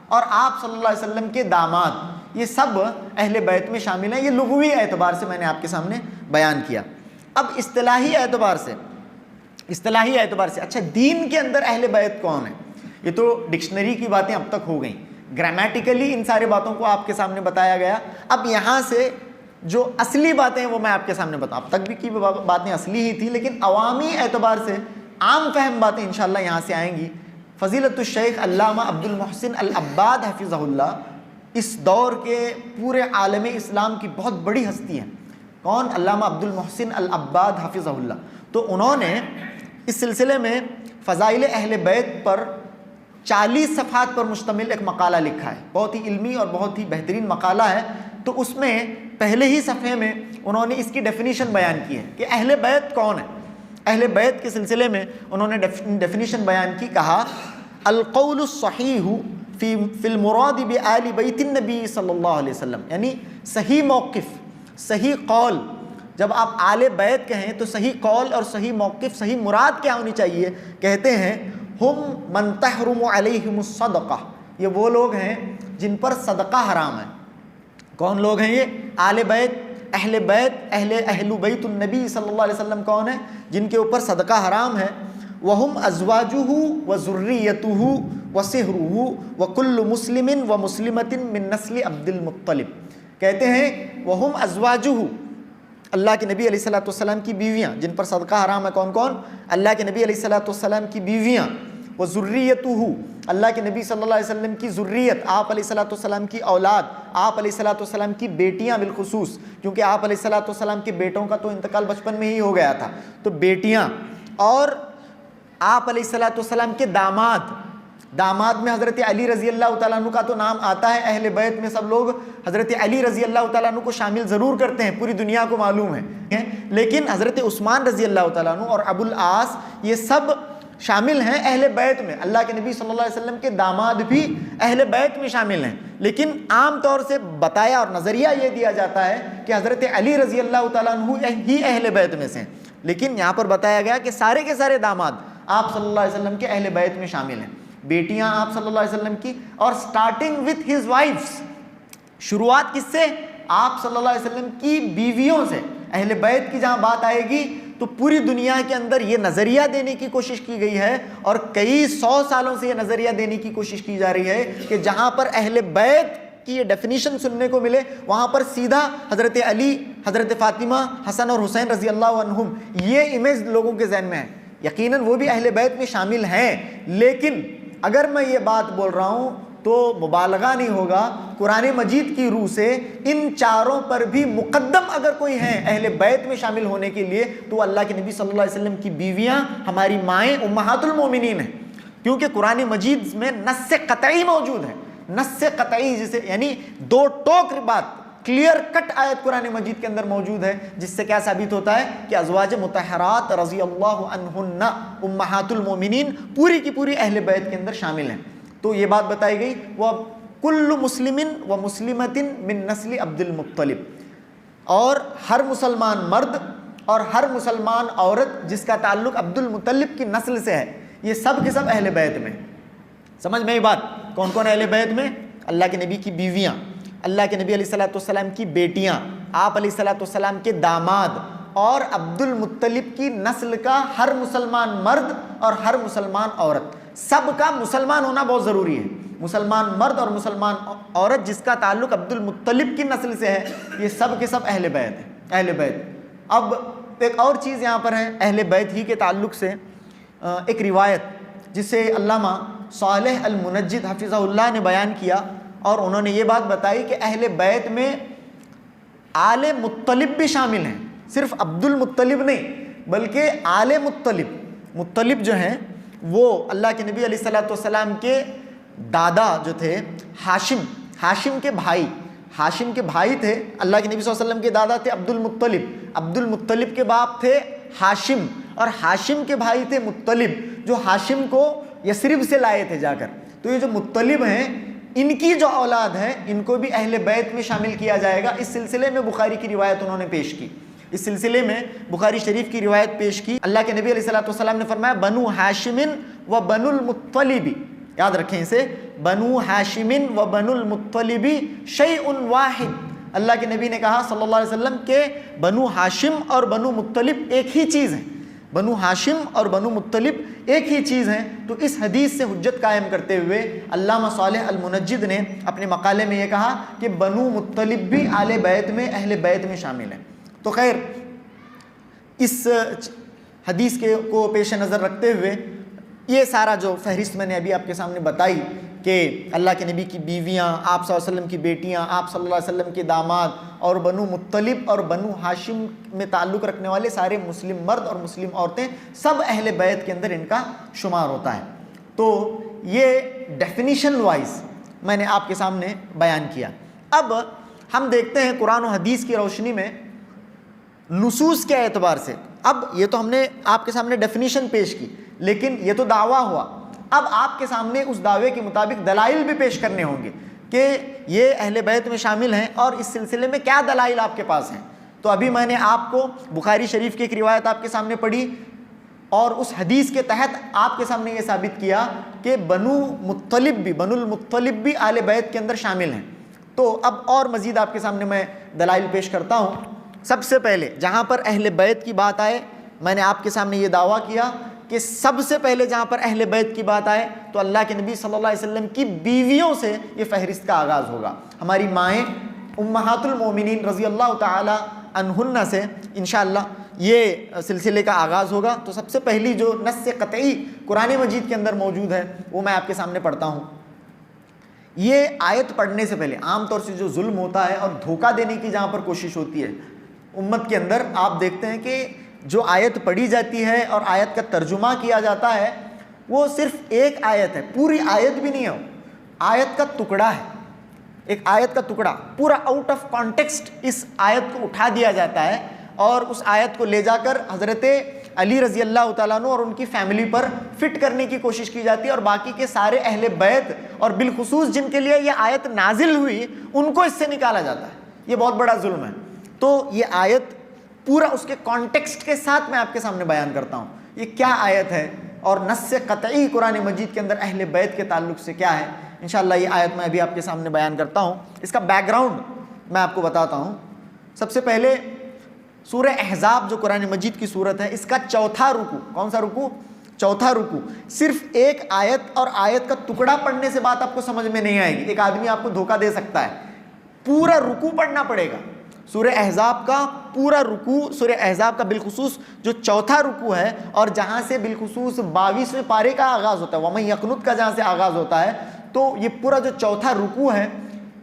اور آپ صلی اللہ علیہ وسلم کے داماد، یہ سب اہل بیت میں شامل ہیں۔ یہ لغوی اعتبار سے میں نے آپ کے سامنے بیان کیا۔ اب اصطلاحی اعتبار سے اچھا، دین کے اندر اہل بیت کون ہے؟ یہ تو ڈکشنری کی باتیں اب تک ہو گئیں، گرامیٹیکلی ان سارے باتوں کو آپ کے سامنے بتایا گیا۔ اب یہاں سے جو اصلی باتیں ہیں وہ میں آپ کے سامنے بتاؤں۔ اب تک بھی کی باتیں اصلی ہی تھی، لیکن عوامی اعتبار سے عام فہم باتیں انشاءاللہ یہاں سے آئیں گی۔ فضیلت الشیخ علامہ عبد المحسن العباد حفظہ اللہ اس دور کے پورے عالم اسلام کی بہت بڑی ہستی ہیں۔ کون؟ علامہ عبد المحسن العباد حفظہ اللہ۔ تو انہوں نے اس سلسلے میں فضائل اہل بیت پر 40 صفحات پر مشتمل ایک مقالہ لکھا ہے، بہت ہی علمی اور بہت ہی بہترین مقالہ ہے۔ تو اس میں پہلے ہی صفحے میں انہوں نے اس کی ڈیفینیشن بیان کی ہے کہ اہل بیت کون ہے۔ اہل بیت کے سلسلے میں انہوں نے ڈیفینیشن بیان کی، کہا القول الصحیح فی المراد بآل بیت النبی صلی اللہ علیہ وسلم، یعنی صحیح موقف، صحیح قول، جب آپ آل بیت کہیں تو صحیح قول اور صحیح موقف، صحیح مراد کیا ہونی چاہیے؟ کہتے ہیں ہم من تحرم علیہم الصدقہ، یہ وہ لوگ ہیں جن پر صدقہ حرام ہے۔ کون لوگ ہیں یہ؟ آل بیت، اہل بیت، اہل بیت النبی صلی اللہ علیہ وسلم کون ہیں؟ جن کے اوپر صدقہ حرام ہے۔ وہم ازواجہ و ذریتہ و سحرہ و کل مسلم و مسلمۃ من نسل عبد المطلب، کہتے ہیں وہم ازواجہ، اللہ کے نبی علیہ الصلوۃ والسلام کی بیویاں جن پر صدقہ حرام ہے۔ کون کون؟ اللہ کے نبی علیہ الصلوۃ والسلام کی بیویاں، وہ ذریتہ، اللہ کے نبی صلی اللہ علیہ وسلم کی ذریت، آپ علیہ الصلوۃ والسلام کی اولاد، آپ علیہ الصلوۃ والسلام کی بیٹیاں بالخصوص، کیونکہ آپ علیہ الصلوۃ والسلام کے بیٹوں کا تو انتقال بچپن میں ہی ہو گیا تھا، تو بیٹیاں، اور آپ علیہ الصلوۃ والسلام کے داماد میں حضرت علی رضی اللہ تعالیٰ عنہ کا تو نام آتا ہے۔ اہل بیت میں سب لوگ حضرت علی رضی اللہ تعالیٰ عنہ کو شامل ضرور کرتے ہیں، پوری دنیا کو معلوم ہے، لیکن حضرت عثمان رضی اللہ تعالیٰ عنہ اور ابو العاص یہ سب شامل ہیں اہل بیت میں۔ اللہ کے نبی صلی اللہ علیہ وسلم کے داماد بھی اہل بیت میں شامل ہیں، لیکن عام طور سے بتایا اور نظریہ یہ دیا جاتا ہے کہ حضرت علی رضی اللہ تعالیٰ عنہ ہی اہل بیت میں سے ہیں، لیکن یہاں پر بتایا گیا کہ سارے کے سارے داماد آپ صلی اللہ علیہ وسلم کے اہل بیت میں شامل ہیں، بیٹیاں آپ صلی اللہ علیہ وسلم کی، اور سٹارٹنگ وتھ ہز وائفز، شروعات کس سے؟ آپ صلی اللہ علیہ وسلم کی بیویوں سے۔ اہل بیت کی جہاں بات آئے گی تو پوری دنیا کے اندر یہ نظریہ دینے کی کوشش کی گئی ہے، اور کئی 100 سالوں سے یہ نظریہ دینے کی کوشش کی جا رہی ہے کہ جہاں پر اہل بیت کی یہ ڈیفینیشن سننے کو ملے وہاں پر سیدھا حضرت علی، حضرت فاطمہ، حسن اور حسین رضی اللہ عنہم، یہ امیج لوگوں کے ذہن میں ہے۔ یقیناً وہ بھی اہل بیت میں شامل ہیں، لیکن اگر میں یہ بات بول رہا ہوں تو مبالغہ نہیں ہوگا، قرآن مجید کی روح سے ان چاروں پر بھی مقدم اگر کوئی ہیں اہل بیت میں شامل ہونے کے لیے تو اللہ کے نبی صلی اللہ علیہ وسلم کی بیویاں، ہماری مائیں امہات المومنین ہیں، کیونکہ قرآن مجید میں نص قطعی موجود ہے۔ نص قطعی جسے یعنی دو ٹوک بات، کلیئر کٹ آیت قرآن مجید کے اندر موجود ہے، جس سے کیا ثابت ہوتا ہے کہ ازواج مطہرات رضی اللہ عنہن امہات المومنین پوری کی پوری اہل بیت کے اندر شامل ہیں۔ تو یہ بات بتائی گئی وہ کل مسلم و مسلمۃ من نسل عبد المطلب، اور ہر مسلمان مرد اور ہر مسلمان عورت جس کا تعلق عبد المطلب کی نسل سے ہے، یہ سب کے سب اہل بیت میں۔ سمجھ میں یہ بات؟ کون کون اہل بیت میں؟ اللہ کے نبی کی بیویاں، اللہ کے نبی علیہ الصلوۃ والسلام کی بیٹیاں، آپ علیہ الصلوۃ والسلام کے داماد، اور عبد المطلب کی نسل کا ہر مسلمان مرد اور ہر مسلمان عورت، سب کا مسلمان ہونا بہت ضروری ہے۔ مسلمان مرد اور مسلمان عورت جس کا تعلق عبد المطلب کی نسل سے ہے، یہ سب کے سب اہل بیت ہیں، اہل بیت۔ اب ایک اور چیز یہاں پر ہے اہل بیت ہی کے تعلق سے، ایک روایت جسے علامہ صالح المنجد حفظہ اللہ نے بیان کیا، اور انہوں نے یہ بات بتائی کہ اہل بیت میں آل مطلب بھی شامل ہیں، صرف عبد المطلب نہیں بلکہ آل مطلب۔ مطلب جو ہیں وہ اللہ کے نبی علیہ الصلوۃ والسلام کے دادا جو تھے ہاشم کے بھائی، ہاشم کے بھائی تھے، اللہ کے نبی صلی اللہ علیہ وسلم کے دادا تھے عبد المطلب کے باپ تھے ہاشم، اور ہاشم کے بھائی تھے مطلب، جو ہاشم کو یثرب سے لائے تھے جا کر۔ تو یہ جو مطلب ہیں ان کی جو اولاد ہے ان کو بھی اہل بیت میں شامل کیا جائے گا۔ اس سلسلے میں بخاری کی روایت انہوں نے پیش کی، اس سلسلے میں بخاری شریف کی روایت پیش کی۔ اللہ کے نبی علیہ الصلوۃ والسلام نے فرمایا بنو ہاشم و بنو المطلب، یاد رکھیں اسے، بنو ہاشم و بنو المطلب شیء واحد۔ اللہ کے نبی نے کہا صلی اللہ علیہ وسلم کہ بنو ہاشم اور بنو مطلب ایک ہی چیز ہے، بنو ہاشم اور بنو مطلب ایک ہی چیز ہیں۔ تو اس حدیث سے حجت قائم کرتے ہوئے علامہ صالح المنجد نے اپنے مقالے میں یہ کہا کہ بنو مطلب بھی آل بیت میں، اہل بیت میں شامل ہیں۔ تو خیر، اس حدیث کو پیش نظر رکھتے ہوئے یہ سارا جو فہرست میں نے ابھی آپ کے سامنے بتائی کہ اللہ کے نبی کی بیویاں، آپ صلی اللہ علیہ وسلم کی بیٹیاں، آپ صلی اللہ علیہ وسلم کے داماد، اور بنو مطلب اور بنو ہاشم میں تعلق رکھنے والے سارے مسلم مرد اور مسلم عورتیں، سب اہل بیت کے اندر ان کا شمار ہوتا ہے۔ تو یہ ڈیفینیشن وائز میں نے آپ کے سامنے بیان کیا۔ اب ہم دیکھتے ہیں قرآن و حدیث کی روشنی میں نصوص کے اعتبار سے، اب یہ تو ہم نے آپ کے سامنے ڈیفینیشن پیش کی، لیکن یہ تو دعویٰ ہوا، اب آپ کے سامنے اس دعوے کے مطابق دلائل بھی پیش کرنے ہوں گے کہ یہ اہل بیت میں شامل ہیں، اور اس سلسلے میں کیا دلائل آپ کے پاس ہیں۔ تو ابھی میں نے آپ کو بخاری شریف کی ایک روایت آپ کے سامنے پڑھی، اور اس حدیث کے تحت آپ کے سامنے یہ ثابت کیا کہ بنو المطلب بھی آل بیت کے اندر شامل ہیں۔ تو اب اور مزید آپ کے سامنے میں دلائل پیش کرتا ہوں۔ سب سے پہلے جہاں پر اہل بیت کی بات آئے، میں نے آپ کے سامنے یہ دعویٰ کیا کہ سب سے پہلے جہاں پر اہل بیت کی بات آئے تو اللہ کے نبی صلی اللہ علیہ وسلم کی بیویوں سے یہ فہرست کا آغاز ہوگا۔ ہماری مائیں امہات المومنین رضی اللہ تعالی عنہن سے انشاءاللہ یہ سلسلے کا آغاز ہوگا۔ تو سب سے پہلی جو نص قطعی قرآن مجید کے اندر موجود ہے وہ میں آپ کے سامنے پڑھتا ہوں۔ یہ آیت پڑھنے سے پہلے عام طور سے جو ظلم ہوتا ہے اور دھوکہ دینے کی جہاں پر کوشش ہوتی ہے امت کے اندر، آپ دیکھتے ہیں کہ جو آیت پڑھی جاتی ہے اور آیت کا ترجمہ کیا جاتا ہے وہ صرف ایک آیت ہے، پوری آیت بھی نہیں ہے، آیت کا ٹکڑا ہے، ایک آیت کا ٹکڑا پورا آؤٹ آف کانٹیکسٹ اس آیت کو اٹھا دیا جاتا ہے، اور اس آیت کو لے جا کر حضرت علی رضی اللہ تعالیٰ عنہ اور ان کی فیملی پر فٹ کرنے کی کوشش کی جاتی ہے، اور باقی کے سارے اہل بیت اور بالخصوص جن کے لیے یہ آیت نازل ہوئی ان کو اس سے نکالا جاتا ہے۔ یہ بہت بڑا ظلم ہے۔ تو یہ آیت پورا اس کے کانٹیکسٹ کے ساتھ میں آپ کے سامنے بیان کرتا ہوں یہ کیا آیت ہے، اور نص قطعی قرآن مجید کے اندر اہل بیت کے تعلق سے کیا ہے۔ انشاءاللہ یہ آیت میں ابھی آپ کے سامنے بیان کرتا ہوں، اس کا بیک گراؤنڈ میں آپ کو بتاتا ہوں۔ سب سے پہلے سورہ احزاب جو قرآن مجید کی سورت ہے، اس کا چوتھا رکوع، کون سا رکوع؟ چوتھا رکوع، صرف ایک آیت اور آیت کا ٹکڑا پڑھنے سے بات آپ کو سمجھ میں نہیں آئے گی۔ ایک آدمی آپ کو دھوکہ دے سکتا ہے، پورا رکوع پڑھنا پڑے گا۔ سورہ احزاب کا پورا رکوع، سورہ احزاب کا بالخصوص جو چوتھا رکوع ہے، اور جہاں سے بالخصوص 22ویں پارے کا آغاز ہوتا ہے، وَمَن يَقْنُتْ کا جہاں سے آغاز ہوتا ہے، تو یہ پورا جو چوتھا رکوع ہے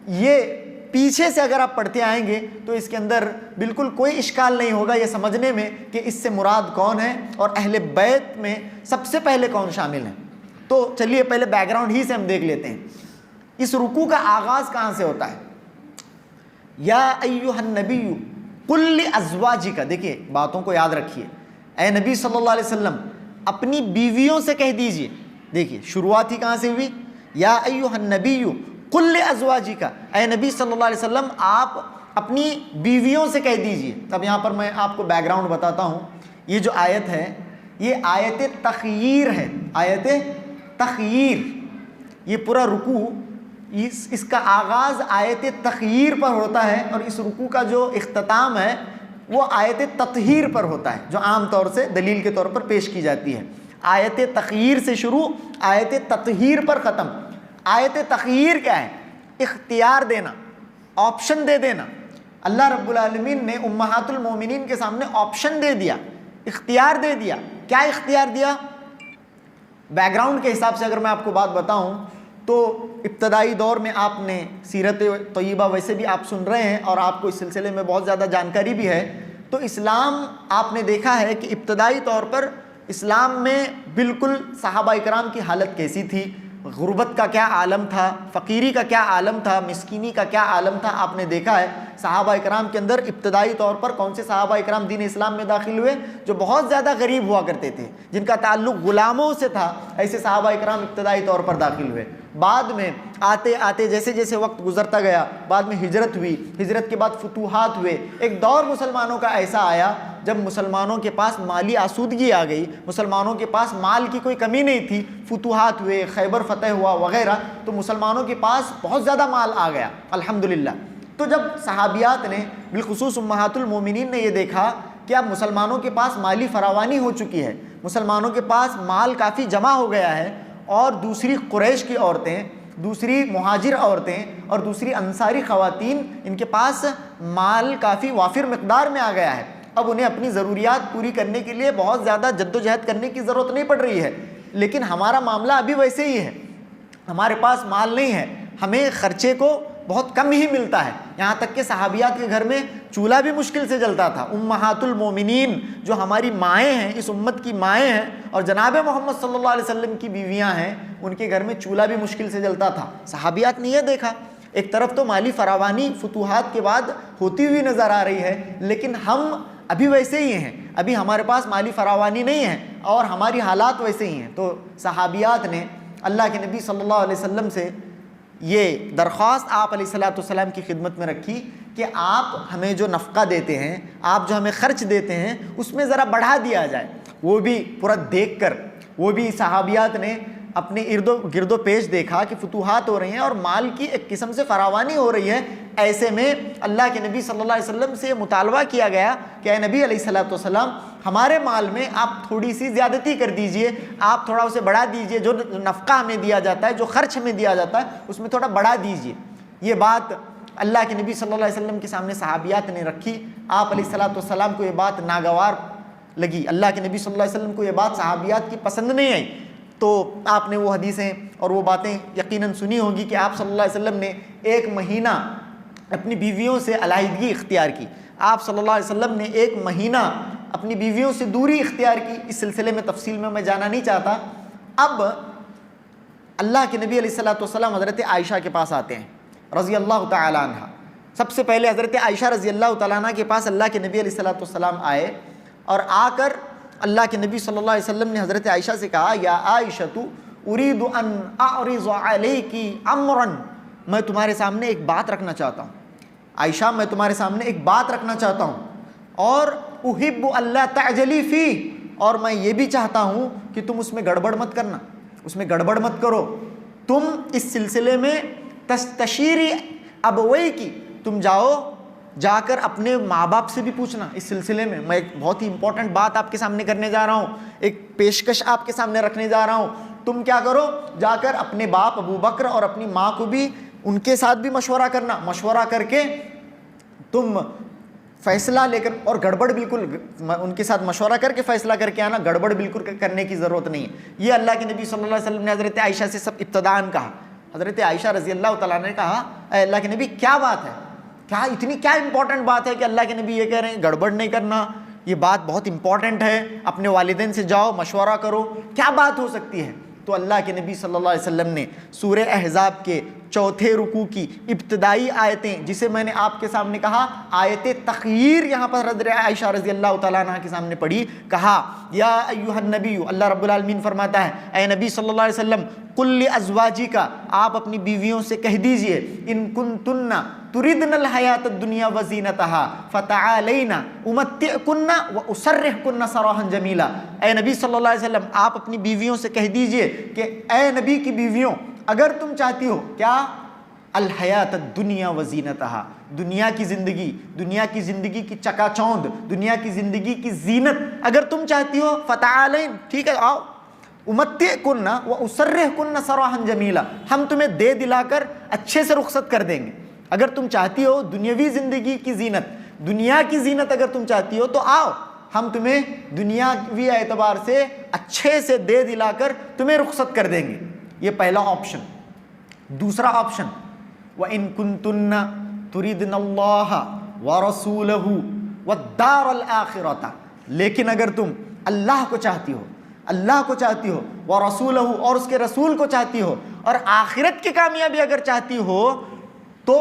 یہ پیچھے سے اگر آپ پڑھتے آئیں گے تو اس کے اندر بالکل کوئی اشکال نہیں ہوگا یہ سمجھنے میں کہ اس سے مراد کون ہے اور اہل بیت میں سب سے پہلے کون شامل ہیں۔ تو چلیے پہلے بیک گراؤنڈ ہی سے ہم دیکھ لیتے ہیں۔ اس رکوع کا آغاز کہاں سے ہوتا ہے؟ یا ایھا النبی قل لازواجک، دیکھیے باتوں کو یاد رکھیے، اے نبی صلی اللہ علیہ وسلم اپنی بیویوں سے کہہ دیجئے۔ دیکھیے شروعات ہی کہاں سے ہوئی؟ یا ایھا النبی قل لازواجک، اے نبی صلی اللہ علیہ وسلم آپ اپنی بیویوں سے کہہ دیجئے. اب یہاں پر میں آپ کو بیک گراؤنڈ بتاتا ہوں. یہ جو آیت ہے یہ آیت تخییر ہے، آیت تخییر. یہ پورا رکوع اس کا آغاز آیت تخییر پر ہوتا ہے، اور اس رکوع کا جو اختتام ہے وہ آیت تطہیر پر ہوتا ہے، جو عام طور سے دلیل کے طور پر پیش کی جاتی ہے. آیت تخییر سے شروع، آیت تطہیر پر ختم. آیت تخییر کیا ہے؟ اختیار دینا، آپشن دے دینا. اللہ رب العالمین نے امہات المومنین کے سامنے آپشن دے دیا، اختیار دے دیا. کیا اختیار دیا؟ بیک گراؤنڈ کے حساب سے اگر میں آپ کو بات بتاؤں تو ابتدائی دور میں آپ نے سیرت طیبہ ویسے بھی آپ سن رہے ہیں اور آپ کو اس سلسلے میں بہت زیادہ جانکاری بھی ہے. تو اسلام آپ نے دیکھا ہے کہ ابتدائی طور پر اسلام میں بالکل صحابہ اکرام کی حالت کیسی تھی، غربت کا کیا عالم تھا، فقیری کا کیا عالم تھا، مسکینی کا کیا عالم تھا. آپ نے دیکھا ہے صحابہ اکرام کے اندر ابتدائی طور پر کون سے صحابہ اکرام دین اسلام میں داخل ہوئے؟ جو بہت زیادہ غریب ہوا کرتے تھے، جن کا تعلق غلاموں سے تھا، ایسے صحابہ اکرام ابتدائی طور پر داخل ہوئے. بعد میں آتے آتے جیسے جیسے وقت گزرتا گیا، بعد میں ہجرت ہوئی، ہجرت کے بعد فتوحات ہوئے. ایک دور مسلمانوں کا ایسا آیا جب مسلمانوں کے پاس مالی آسودگی آ گئی، مسلمانوں کے پاس مال کی کوئی کمی نہیں تھی. فتوحات ہوئے، خیبر فتح ہوا وغیرہ، تو مسلمانوں کے پاس بہت زیادہ مال آ گیا الحمدللہ. تو جب صحابیات نے بالخصوص امہات المومنین نے یہ دیکھا کہ اب مسلمانوں کے پاس مالی فراوانی ہو چکی ہے، مسلمانوں کے پاس مال کافی جمع ہو گیا ہے، اور دوسری قریش کی عورتیں، دوسری مہاجر عورتیں اور دوسری انصاری خواتین، ان کے پاس مال کافی وافر مقدار میں آ گیا ہے. اب انہیں اپنی ضروریات پوری کرنے کے لیے بہت زیادہ جد و جہد کرنے کی ضرورت نہیں پڑ رہی ہے. لیکن ہمارا معاملہ ابھی ویسے ہی ہے، ہمارے پاس مال نہیں ہے، ہمیں خرچے کو بہت کم ہی ملتا ہے. یہاں تک کہ صحابیات کے گھر میں چولہا بھی مشکل سے جلتا تھا. امہات المومنین جو ہماری مائیں ہیں، اس امت کی مائیں ہیں اور جناب محمد صلی اللہ علیہ وسلم کی بیویاں ہیں، ان کے گھر میں چولہا بھی مشکل سے جلتا تھا. صحابیات نے یہ دیکھا ایک طرف تو مالی فراوانی فتوحات کے بعد ہوتی ہوئی نظر آ رہی ہے، لیکن ہم ابھی ویسے ہی ہیں، ابھی ہمارے پاس مالی فراوانی نہیں ہے اور ہماری حالات ویسے ہی ہیں. تو صحابیات نے اللہ کے نبی صلی اللہ علیہ وسلم سے یہ درخواست آپ علیہ السلام کی خدمت میں رکھی کہ آپ ہمیں جو نفقہ دیتے ہیں، آپ جو ہمیں خرچ دیتے ہیں، اس میں ذرا بڑھا دیا جائے. وہ بھی پورا دیکھ کر، وہ بھی صحابیات نے اپنے گرد و پیش دیکھا کہ فتوحات ہو رہی ہیں اور مال کی ایک قسم سے فراوانی ہو رہی ہے. ایسے میں اللہ کے نبی صلی اللہ علیہ وسلم سے مطالبہ کیا گیا کہ اے نبی علیہ السلام، ہمارے مال میں آپ تھوڑی سی زیادتی کر دیجئے، آپ تھوڑا اسے بڑھا دیجئے، جو نفقہ ہمیں دیا جاتا ہے، جو خرچ ہمیں دیا جاتا ہے، اس میں تھوڑا بڑھا دیجئے. یہ بات اللہ کے نبی صلی اللہ علیہ وسلم کے سامنے صحابیات نے رکھی. آپ علیہ السلام کو یہ بات ناگوار لگی، اللہ کے نبی صلی اللہ علیہ وسلم کو یہ بات صحابیات کی پسند نہیں آئی. تو آپ نے وہ حدیثیں اور وہ باتیں یقیناً سنی ہوگی کہ آپ صلی اللہ علیہ وسلم نے 1 مہینہ اپنی بیویوں سے علیحدگی اختیار کی. آپ صلی اللہ علیہ وسلم نے 1 مہینہ اپنی بیویوں سے دوری اختیار کی. اس سلسلے میں تفصیل میں جانا نہیں چاہتا. اب اللہ کے نبی علیہ السلام حضرت عائشہ کے پاس آتے ہیں رضی اللہ تعالی عنہ. سب سے پہلے حضرت عائشہ رضی اللہ تعالیٰ عنہ کے پاس اللہ کے نبی علیہ السلام آئے، اور آ کر اللہ کے نبی صلی اللہ علیہ وسلم نے حضرت عائشہ سے کہا، یا عائشہ اريد ان اعرض عليك امرا، میں تمہارے سامنے ایک بات رکھنا چاہتا ہوں. عائشہ، میں تمہارے سامنے ایک بات رکھنا چاہتا ہوں، اور احب الا تعجلی فيه، اور میں یہ بھی چاہتا ہوں کہ تم اس میں گڑبڑ مت کرنا، اس میں گڑبڑ مت کرو. تم اس سلسلے میں تستشیری ابوئی کی، تم جا کر اپنے ماں باپ سے بھی پوچھنا اس سلسلے میں. میں ایک بہت ہی امپورٹنٹ بات آپ کے سامنے کرنے جا رہا ہوں، ایک پیشکش آپ کے سامنے رکھنے جا رہا ہوں. تم کیا کرو، جا کر اپنے باپ ابو بکر اور اپنی ماں کو بھی، ان کے ساتھ بھی مشورہ کرنا، مشورہ کر کے تم فیصلہ لے کر، اور گڑبڑ بالکل ان کے ساتھ مشورہ کر کے فیصلہ کر کے آنا، گڑبڑ بالکل کرنے کی ضرورت نہیں ہے. یہ اللہ کے نبی صلی اللہ علیہ وسلم نے حضرت عائشہ سے سب ابتداءً کہا. حضرت عائشہ رضی اللہ تعالیٰ نے کہا، اے اللہ کے نبی کیا بات ہے، کیا اتنی کیا امپورٹنٹ بات ہے کہ اللہ کے نبی یہ کہہ رہے ہیں گڑبڑ نہیں کرنا، یہ بات بہت امپورٹنٹ ہے، اپنے والدین سے جاؤ مشورہ کرو، کیا بات ہو سکتی ہے؟ تو اللہ کے نبی صلی اللہ علیہ وسلم نے سورہ احزاب کے چوتھے رکوع کی ابتدائی آیتیں، جسے میں نے آپ کے سامنے کہا آیت تخییر، یہاں پر حضرت عائشہ رضی اللہ تعالیٰ عنہ کے سامنے پڑھی، کہا یا ایھا النبی، اللہ رب العالمین فرماتا ہے اے نبی صلی اللہ علیہ وسلم، قل لازواجک، آپ اپنی بیویوں سے کہہ دیجئے، ان کنتن تردن الحیات الدنیا وزینتها فتعالین امتعکن واسرحکن سراحا جمیلا، اے نبی صلی اللہ علیہ وسلم آپ اپنی بیویوں سے کہہ دیجئے کہ اے نبی کی بیویوں، اگر تم چاہتی ہو کیا الحیات الدنیا وزینتہا، دنیا کی زندگی کی چکا چوند، دنیا کی زندگی کی زینت اگر تم چاہتی ہو، فتعالین، ٹھیک ہے آؤ، امتعکن واسرحکن سراحا جمیلا، ہم تمہیں دے دلا کر اچھے سے رخصت کر دیں گے۔ اگر تم چاہتی ہو دنیاوی زندگی کی زینت، دنیا کی زینت اگر تم چاہتی ہو تو آؤ، ہم تمہیں دنیاوی اعتبار سے اچھے سے دے دلا کر تمہیں رخصت کر دیں گے۔ یہ پہلا آپشن۔ دوسرا آپشن، وَإِن كُنتُنَّ تُرِدْنَ اللَّهَ وَرَسُولَهُ وَالدَّارَ الْآخِرَةَ، لیکن اگر تم اللہ کو چاہتی ہو، وَرَسُولَهُ، اور اس کے رسول کو چاہتی ہو، اور آخرت کی کامیابی اگر چاہتی ہو، تو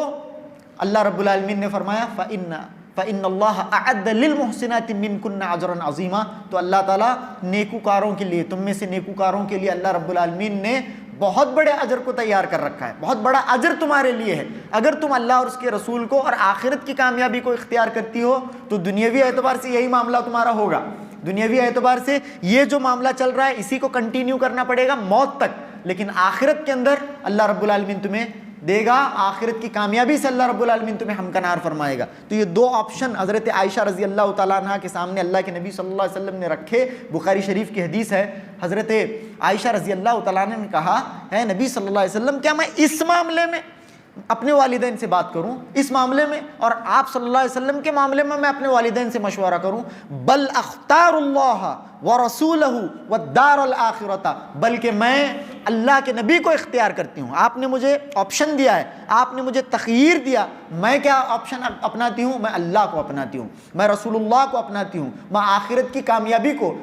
اللہ رب العالمین نے فرمایا فَإِنَّ اللَّهَ أَعَدَّ لِلْمُحْسِنَاتِ مِنْكُنَّ أَجْرًا عَظِيمًا، تو اللہ تعالیٰ نیکوکاروں کے لیے، تم میں سے نیکوکاروں کے لیے اللہ رب العالمین نے بہت بڑے اجر کو تیار کر رکھا ہے، بہت بڑا اجر تمہارے لیے ہے۔ اگر تم اللہ اور اس کے رسول کو اور آخرت کی کامیابی کو اختیار کرتی ہو تو دنیاوی اعتبار سے یہی معاملہ تمہارا ہوگا، دنیاوی اعتبار سے یہ جو معاملہ چل رہا ہے اسی کو کنٹینیو کرنا پڑے گا موت تک، لیکن آخرت کے اندر اللہ رب العالمین تمہیں دے گا، آخرت کی کامیابی سے اللہ رب العالمین تمہیں ہمکنار فرمائے گا۔ تو یہ دو آپشن حضرت عائشہ رضی اللہ تعالیٰ عنہ کے سامنے اللہ کے نبی صلی اللہ علیہ وسلم نے رکھے۔ بخاری شریف کی حدیث ہے، حضرت عائشہ رضی اللہ تعالیٰ عنہ نے کہا اے نبی صلی اللہ علیہ وسلم، کیا میں اس معاملے میں اپنے والدین سے بات کروں، اس معاملے میں، اور آپ صلی اللہ علیہ وسلم کے معاملے میں اپنے والدین سے مشورہ کروں؟ بل اختار اللہ ورسولہ والدار الآخرۃ، بلکہ میں اللہ کے نبی کو اختیار کرتی ہوں۔ آپ نے مجھے آپشن دیا ہے، آپ نے مجھے تخییر دیا، میں کیا آپشن اپناتی ہوں؟ میں اللہ کو اپناتی ہوں، میں رسول اللہ کو اپناتی ہوں، میں آخرت کی کامیابی کو،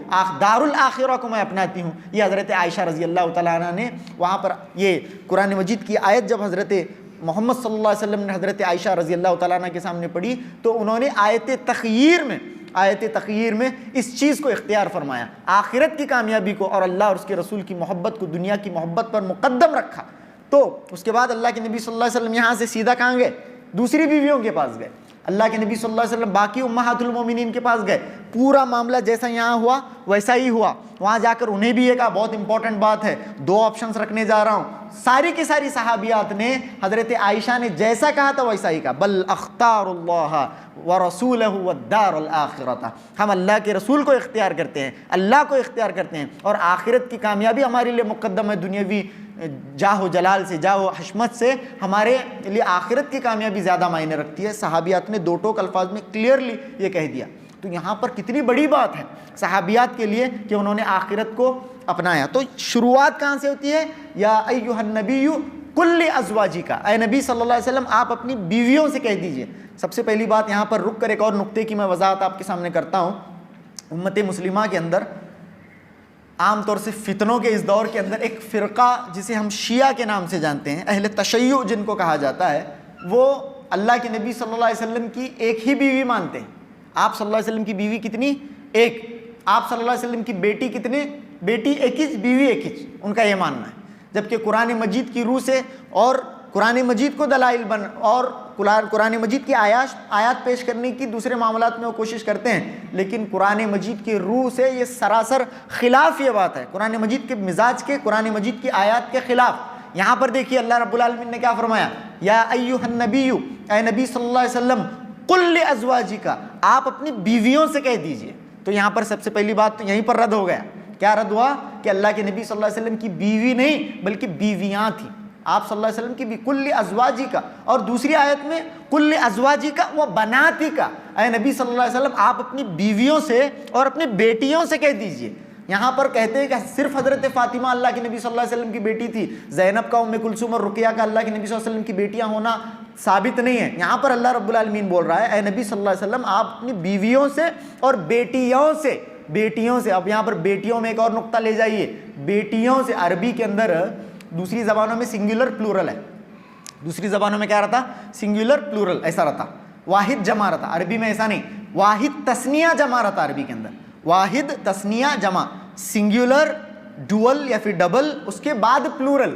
دار الآخرہ کو میں اپناتی ہوں۔ یہ حضرت عائشہ رضی اللہ تعالیٰ عنہ نے وہاں پر یہ قرآن مجید کی آیت جب حضرت محمد صلی اللہ علیہ وسلم نے حضرت عائشہ رضی اللہ تعالیٰ عنہ کے سامنے پڑھی تو انہوں نے آیت تخییر میں اس چیز کو اختیار فرمایا، آخرت کی کامیابی کو اور اللہ اور اس کے رسول کی محبت کو دنیا کی محبت پر مقدم رکھا۔ تو اس کے بعد اللہ کے نبی صلی اللہ علیہ وسلم یہاں سے سیدھا کہاں گئے؟ دوسری بیویوں کے پاس گئے۔ اللہ کے نبی صلی اللہ علیہ وسلم باقی امہات المومنین کے پاس گئے، پورا معاملہ جیسا یہاں ہوا ویسا ہی ہوا۔ وہاں جا کر انہیں بھی یہ کہا، بہت امپورٹنٹ بات ہے، دو آپشنز رکھنے جا رہا ہوں۔ ساری کی ساری صحابیات نے حضرت عائشہ نے جیسا کہا تھا ویسا ہی کہا، بل اختار اللہ ورسولہ والدار الآخرۃ، ہم اللہ کے رسول کو اختیار کرتے ہیں، اللہ کو اختیار کرتے ہیں، اور آخرت کی کامیابی ہمارے لیے مقدم ہے، دنیاوی جاہ و جلال سے، جاہ و حشمت سے ہمارے لیے آخرت کی کامیابی زیادہ معنی رکھتی ہے۔ صحابیات نے دو ٹوک الفاظ میں کلیئرلی یہ کہہ دیا۔ تو یہاں پر کتنی بڑی بات ہے صحابیات کے لیے کہ انہوں نے آخرت کو اپنایا۔ تو شروعات کہاں سے ہوتی ہے؟ یا ایھا النبی قل لازواجک، اے نبی صلی اللہ علیہ وسلم آپ اپنی بیویوں سے کہہ دیجئے۔ سب سے پہلی بات یہاں پر رک کر ایک اور نقطے کی میں وضاحت آپ کے سامنے کرتا ہوں۔ امت مسلمہ کے اندر عام طور سے فتنوں کے اس دور کے اندر ایک فرقہ جسے ہم شیعہ کے نام سے جانتے ہیں، اہل تشیع جن کو کہا جاتا ہے، وہ اللہ کے نبی صلی اللہ علیہ وسلم کی ایک ہی بیوی مانتے ہیں۔ آپ صلی اللہ علیہ وسلم کی بیوی کتنی؟ ایک۔ آپ صلی اللہ علیہ وسلم کی بیٹی کتنے؟ بیٹی ایک ہی، بیوی ایک ہی، ان کا یہ ماننا ہے۔ جبکہ قرآن مجید کی روح سے اور قرآن مجید کو دلائل اور قرآن مجید کی آیات پیش کرنے کی دوسرے معاملات میں وہ کوشش کرتے ہیں، لیکن قرآن مجید کی روح سے یہ سراسر خلاف یہ بات ہے، قرآن مجید کے مزاج کے، قرآن مجید کی آیات کے خلاف۔ یہاں پر دیکھیے اللہ رب العالمین نے کیا فرمایا، یا ایھا النبی، اے نبی صلی اللہ علیہ وسلم، قل لازواجک، آپ اپنی بیویوں سے کہہ دیجئے۔ تو یہاں پر سب سے پہلی بات تو یہیں پر رد ہو گیا۔ کیا رد ہوا؟ کہ اللہ کے نبی صلی اللہ علیہ وسلم کی بیوی نہیں بلکہ بیویاں تھیں، آپ صلی اللہ علیہ وسلم کی بھی، قل لازواجک، اور دوسری آیت میں قل لازواجک وبناتک، اے نبی صلی اللہ علیہ وسلم آپ اپنی بیویوں سے اور اپنی بیٹیوں سے کہہ دیجئے۔ یہاں پر کہتے ہیں کہ صرف حضرت فاطمہ اللہ کے نبی صلی اللہ علیہ وسلم کی بیٹی تھی، زینب کا، ام کلثوم اور رقیہ کا اللہ کے نبی صلی اللہ علیہ وسلم کی بیٹیاں ہونا ثابت نہیں ہے۔ یہاں پر اللہ رب العالمین بول رہا ہے اے نبی صلی اللہ علیہ وسلم آپ اپنی بیویوں سے اور بیٹیوں سے، اب یہاں پر بیٹیوں میں ایک اور نقطہ لے جائیے، بیٹیوں سے عربی کے اندر دوسری زبانوں میں سنگولر پلورل ہے، دوسری زبانوں میں کیا رہتا؟ سنگولر پلورل ایسا رہتا، واحد جمع رہتا. عربی میں ایسا نہیں، واحد تثنیہ جمع رہتا عربی کے اندر، واحد تثنیہ جمع، سنگولر ڈوئل یا پھر ڈبل، اس کے بعد پلورل.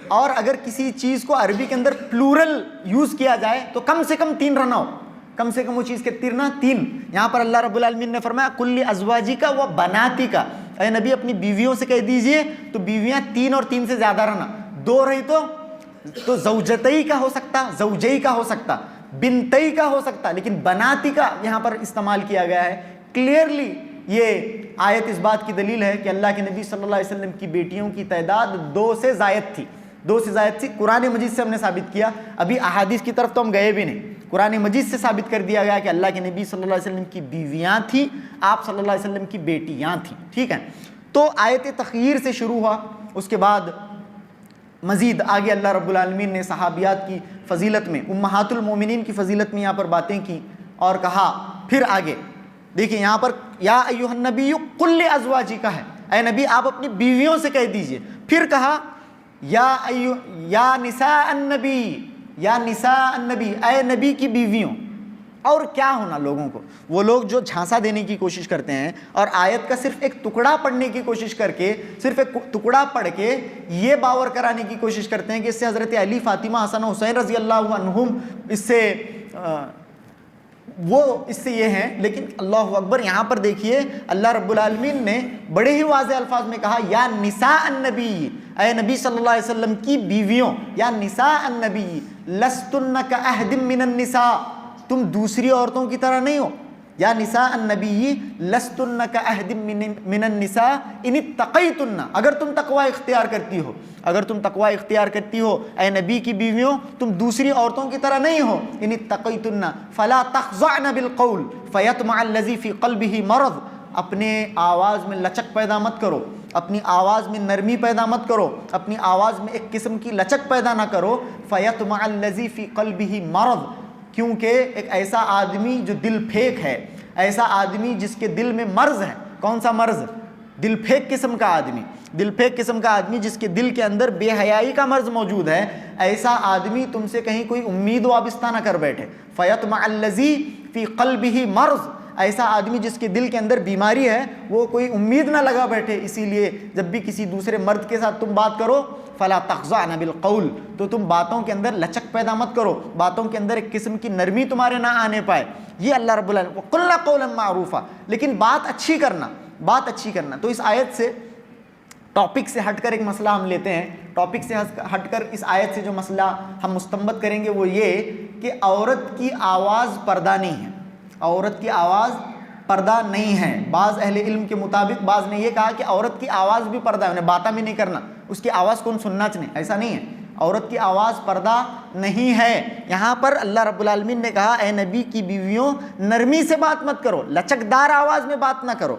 اور اگر کسی چیز کو عربی کے اندر پلورل یوز کیا جائے تو کم سے کم 3 رہنا ہو، کم سے کم وہ چیز کتنی رہنا؟ 3. یہاں پر اللہ رب العالمین نے فرمایا کل ازواجی کا و بناتی کا، اے نبی اپنی بیویوں سے کہہ دیجئے تو بیویاں 3 اور 3 سے زیادہ رہنا. 2 رہی تو زوجتئی کا ہو سکتا، زوجئی کا ہو سکتا، بنتئی کا ہو سکتا، لیکن بناتی کا یہاں پر استعمال کیا گیا ہے. کلیئرلی یہ آیت اس بات کی دلیل ہے کہ اللہ کے نبی صلی اللہ علیہ وسلم کی بیٹیوں کی تعداد 2 سے زائد تھی، 2 سے زائد تھی. قرآن مجید سے ہم نے ثابت کیا، ابھی احادیث کی طرف تو ہم گئے بھی نہیں. قرآن مجید سے ثابت کر دیا گیا کہ اللہ کے نبی صلی اللہ علیہ وسلم کی بیویاں تھیں، آپ صلی اللہ علیہ وسلم کی بیٹیاں تھیں. ٹھیک ہے، تو آیت تخیر سے شروع ہوا. اس کے بعد مزید آگے اللہ رب العالمین نے صحابیات کی فضیلت میں، امہات المومنین کی فضیلت میں یہاں پر باتیں کی اور کہا. پھر آگے دیکھیں یہاں پر یا ایھا النبی قل لازواجی کا ہے، اے نبی آپ اپنی بیویوں سے کہہ دیجئے. پھر کہا یا نساء النبی، یا نساء النبی، اے نبی کی بیویوں. اور کیا ہونا لوگوں کو، وہ لوگ جو جھانسا دینے کی کوشش کرتے ہیں اور آیت کا صرف ایک ٹکڑا پڑھنے کی کوشش کر کے، صرف ایک ٹکڑا پڑھ کے یہ باور کرانے کی کوشش کرتے ہیں کہ اس سے حضرت علی، فاطمہ، حسن و حسین رضی اللہ عنہم اس سے یہ ہیں. لیکن اللہ اکبر، یہاں پر دیکھیے اللہ رب العالمین نے بڑے ہی واضح الفاظ میں کہا یا نساء النبی، اے نبی صلی اللہ علیہ وسلم کی بیویوں. یا نساء النبی لستن کاحد من النساء، تم دوسری عورتوں کی طرح نہیں ہو. یا نساء النبی لستن کاحد من النساء ان اتقیتن، اگر تم تقوی اختیار کرتی ہو، اگر تم تقوی اختیار کرتی ہو اے نبی کی بیویوں، تم دوسری عورتوں کی طرح نہیں ہو. ان اتقیتن فلا تخضعن بالقول فیطمع الذی فی قلبہ مرض، اپنے آواز میں لچک پیدا مت کرو، اپنی آواز میں نرمی پیدا مت کرو، اپنی آواز میں ایک قسم کی لچک پیدا نہ کرو. فیطمع الذی فی قلبہ مرض، کیونکہ ایک ایسا آدمی جو دل پھیک ہے، ایسا آدمی جس کے دل میں مرض ہے. کون سا مرض؟ دل پھیک قسم کا آدمی، دل پھیک قسم کا آدمی جس کے دل کے اندر بے حیائی کا مرض موجود ہے. ایسا آدمی تم سے کہیں کوئی امید وابستہ نہ کر بیٹھے. فیطمع الذی فی قلبہ مرض، ایسا آدمی جس کے دل کے اندر بیماری ہے وہ کوئی امید نہ لگا بیٹھے. اسی لیے جب بھی کسی دوسرے مرد کے ساتھ تم بات کرو فلا تخضعن بالقول، تو تم باتوں کے اندر لچک پیدا مت کرو، باتوں کے اندر ایک قسم کی نرمی تمہارے نہ آنے پائے. یہ اللہ رب العالمین وقلنا قولا معروفا، لیکن بات اچھی کرنا، بات اچھی کرنا. تو اس آیت سے، ٹاپک سے ہٹ کر ایک مسئلہ ہم لیتے ہیں. ٹاپک سے ہٹ کر اس آیت سے جو مسئلہ ہم مستنبط کریں گے وہ یہ کہ عورت کی آواز پردہ نہیں ہے، عورت کی آواز پردہ نہیں ہے. بعض اہل علم کے مطابق بعض نے یہ کہا کہ عورت کی آواز بھی پردہ ہے، انہیں باتیں بھی نہیں کرنا، اس کی آواز کون سننا چاہیے، ایسا نہیں ہے. عورت کی آواز پردہ نہیں ہے. یہاں پر اللہ رب العالمین نے کہا اے نبی کی بیویوں نرمی سے بات مت کرو، لچکدار آواز میں بات نہ کرو،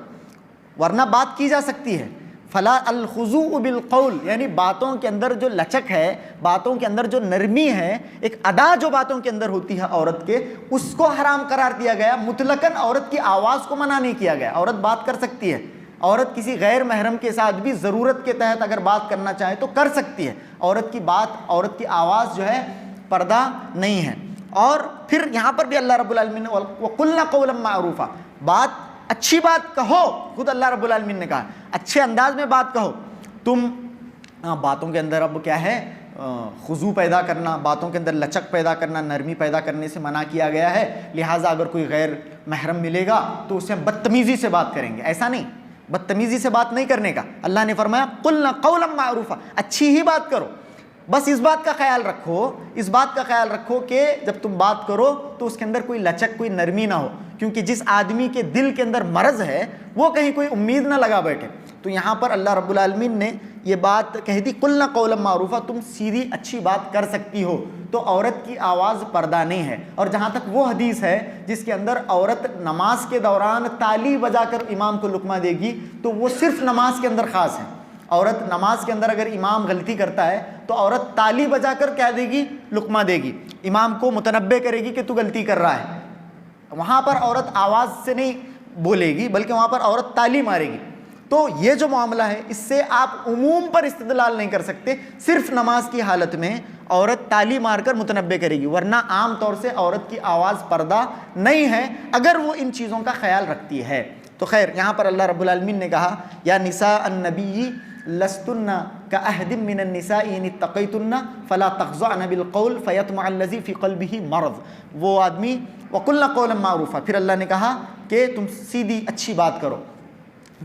ورنہ بات کی جا سکتی ہے. فلا الخضوع بالقول، یعنی باتوں کے اندر جو لچک ہے، باتوں کے اندر جو نرمی ہے، ایک ادا جو باتوں کے اندر ہوتی ہے عورت کے، اس کو حرام قرار دیا گیا. مطلقاً عورت کی آواز کو منع نہیں کیا گیا. عورت بات کر سکتی ہے، عورت کسی غیر محرم کے ساتھ بھی ضرورت کے تحت اگر بات کرنا چاہے تو کر سکتی ہے. عورت کی بات، عورت کی آواز جو ہے پردہ نہیں ہے. اور پھر یہاں پر بھی اللہ رب العالمین نے وَقُلْنَا قَوْلًا مَعْرُوفًا، بات اچھی بات کہو. خود اللہ رب العالمین نے کہا اچھے انداز میں بات کہو. تم باتوں کے اندر اب کیا ہے، خضوع پیدا کرنا، باتوں کے اندر لچک پیدا کرنا، نرمی پیدا کرنے سے منع کیا گیا ہے. لہٰذا اگر کوئی غیر محرم ملے گا تو اسے ہم بدتمیزی سے بات کریں گے، ایسا نہیں، بدتمیزی سے بات نہیں کرنے کا. اللہ نے فرمایا قُلْنَا قَوْلًا مَعْرُوفًا، اچھی ہی بات کرو. بس اس بات کا خیال رکھو، اس بات کا خیال رکھو کہ جب تم بات کرو تو اس کے اندر کوئی لچک، کوئی نرمی نہ ہو، کیونکہ جس آدمی کے دل کے اندر مرض ہے وہ کہیں کوئی امید نہ لگا بیٹھے. تو یہاں پر اللہ رب العالمین نے یہ بات کہہ دی قُلْنَا قَوْلًا مَعْرُوفًا، تم سیدھی اچھی بات کر سکتی ہو. تو عورت کی آواز پردہ نہیں ہے. اور جہاں تک وہ حدیث ہے جس کے اندر عورت نماز کے دوران تالی بجا کر امام کو لقمہ دے گی، تو وہ صرف نماز کے اندر خاص ہے. عورت نماز کے اندر اگر امام غلطی کرتا ہے تو عورت تالی بجا کر کیا دے گی، لقمہ دے گی، امام کو متنبہ کرے گی کہ تو غلطی کر رہا ہے. وہاں پر عورت آواز سے نہیں بولے گی بلکہ وہاں پر عورت تالی مارے گی. تو یہ جو معاملہ ہے اس سے آپ عموم پر استدلال نہیں کر سکتے. صرف نماز کی حالت میں عورت تالی مار کر متنبع کرے گی، ورنہ عام طور سے عورت کی آواز پردہ نہیں ہے اگر وہ ان چیزوں کا خیال رکھتی ہے۔ تو خیر یہاں پر اللہ رب العالمین نے کہا یا نساء النبی لستن کاحد من النساء ان اتقیتن فلا تخضعن بالقول فیطمع الذی فی قلبہ مرض، وہ آدمی وقلن قولا معروفا، پھر اللہ نے کہا کہ تم سیدھی اچھی بات کرو۔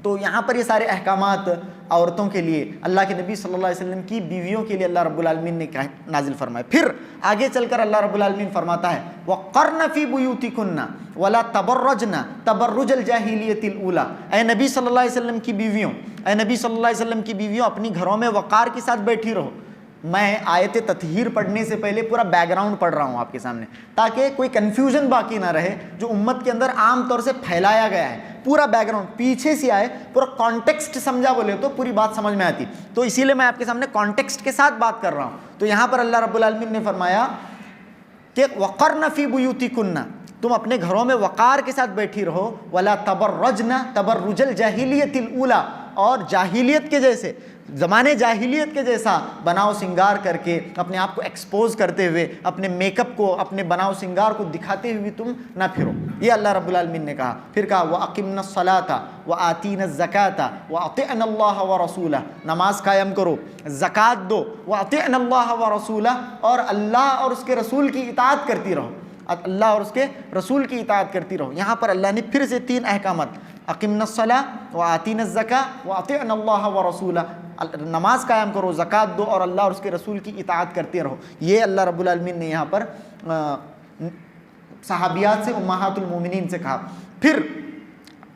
تو یہاں پر یہ سارے احکامات عورتوں کے لیے، اللہ کے نبی صلی اللہ علیہ وسلم کی بیویوں کے لیے اللہ رب العالمین نے نازل فرمائے۔ پھر آگے چل کر اللہ رب العالمین فرماتا ہے وَقَرْنَ فِي بُيُوتِكُنَّ وَلَا تَبَرَّجْنَ تَبَرُّجَ الْجَاهِلِيَّةِ الْأُولَىٰ، اے نبی صلی اللہ علیہ وسلم کی بیویوں، اے نبی صلی اللہ علیہ وسلم کی بیویوں اپنی گھروں میں وقار کے ساتھ بیٹھی رہو۔ میں آیت تطہیر پڑھنے سے پہلے پورا بیک گراؤنڈ پڑھ رہا ہوں آپ کے سامنے تاکہ کوئی کنفیوژن باقی نہ رہے جو امت کے اندر عام طور سے پھیلایا گیا ہے۔ پورا بیک گراؤنڈ پیچھے سے آئے، پورا کانٹیکسٹ سمجھا بولے تو پوری بات سمجھ میں آتی، تو اسی لیے میں آپ کے سامنے کانٹیکسٹ کے ساتھ بات کر رہا ہوں۔ تو یہاں پر اللہ رب العالمین نے فرمایا کہ وقرن فی بیوتکن، تم اپنے گھروں میں وقار کے ساتھ بیٹھی رہو، ولا تبرجن تبرج الجاہلیۃ الاولی، اور جاہلیت کے جیسے، زمانے جاہلیت کے جیسا بناؤ سنگار کر کے اپنے آپ کو ایکسپوز کرتے ہوئے، اپنے میک اپ کو، اپنے بناؤ سنگار کو دکھاتے ہوئے تم نہ پھرو، یہ اللہ رب العالمین نے کہا۔ پھر کہا وَأَقِمْنَا الصَّلَاةَ وَآتِينَا الزَّكَاةَ وَأَطِعْنَا اللَّهَ وَرَسُولَهُ، نماز قائم کرو، زکوٰۃ دو، وَأَطِعْنَا اللَّهَ وَرَسُولَهُ، اور اللہ اور اس کے رسول کی اطاعت کرتی رہو، اللہ اور اس کے رسول کی اطاعت کرتی رہو۔ یہاں پر اللہ نے پھر سے 3 احکامات، اقمنا الصلاۃ وآتینا الزکاۃ وأطعنا اللہ ورسولہ، نماز قائم کرو، زکوٰۃ دو، اور اللہ اور اس کے رسول کی اطاعت کرتے رہو۔ یہ اللہ رب العالمین نے یہاں پر صحابیات سے، امہات المومنین سے کہا۔ پھر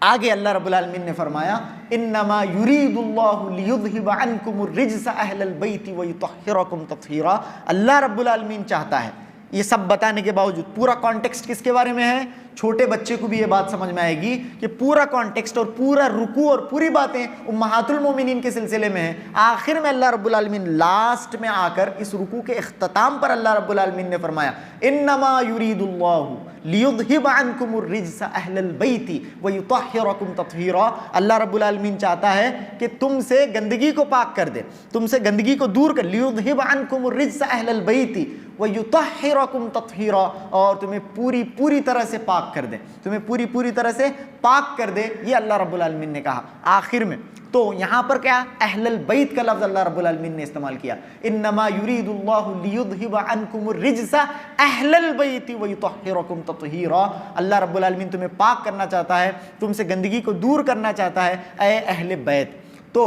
آگے اللہ رب العالمین نے فرمایا انما یرید اللہ لیذھب عنکم الرجس اہل البیت ویطہرکم تطہیرا، اللہ رب العالمین چاہتا ہے، یہ سب بتانے کے باوجود پورا کانٹیکسٹ کس کے بارے میں ہے؟ چھوٹے بچے کو بھی یہ بات سمجھ میں آئے گی کہ پورا کانٹیکسٹ اور پورا رکوع اور پوری باتیں امہات المومنین کے سلسلے میں ہیں۔ آخر میں اللہ رب العالمین لاسٹ میں آ کر اس رکوع کے اختتام پر اللہ رب العالمین نے فرمایا انما یرید اللہ لیذھب عنکم الرجس اہل البیت ویطہرکم تطہیرا، اللہ رب العالمین چاہتا ہے کہ تم سے گندگی کو پاک کر دے، تم سے گندگی کو دور کر، لیذھب عنکم الرجس اہل البیت ویطہرکم تطہیرا، اور تمہیں پوری طرح سے پاک کر دے، تمہیں پوری طرح سے پاک کر دے، یہ اللہ رب العالمین نے کہا آخر میں۔ تو یہاں پر کیا اہل البیت کا لفظ اللہ رب العالمین نے استعمال کیا، انما یرید اللہ لیذھب عنکم الرجس اہل البیت ویطہرکم تطہیرا، اللہ رب العالمین تمہیں پاک کرنا چاہتا ہے، تم سے گندگی کو دور کرنا چاہتا ہے، اے اہل بیت۔ تو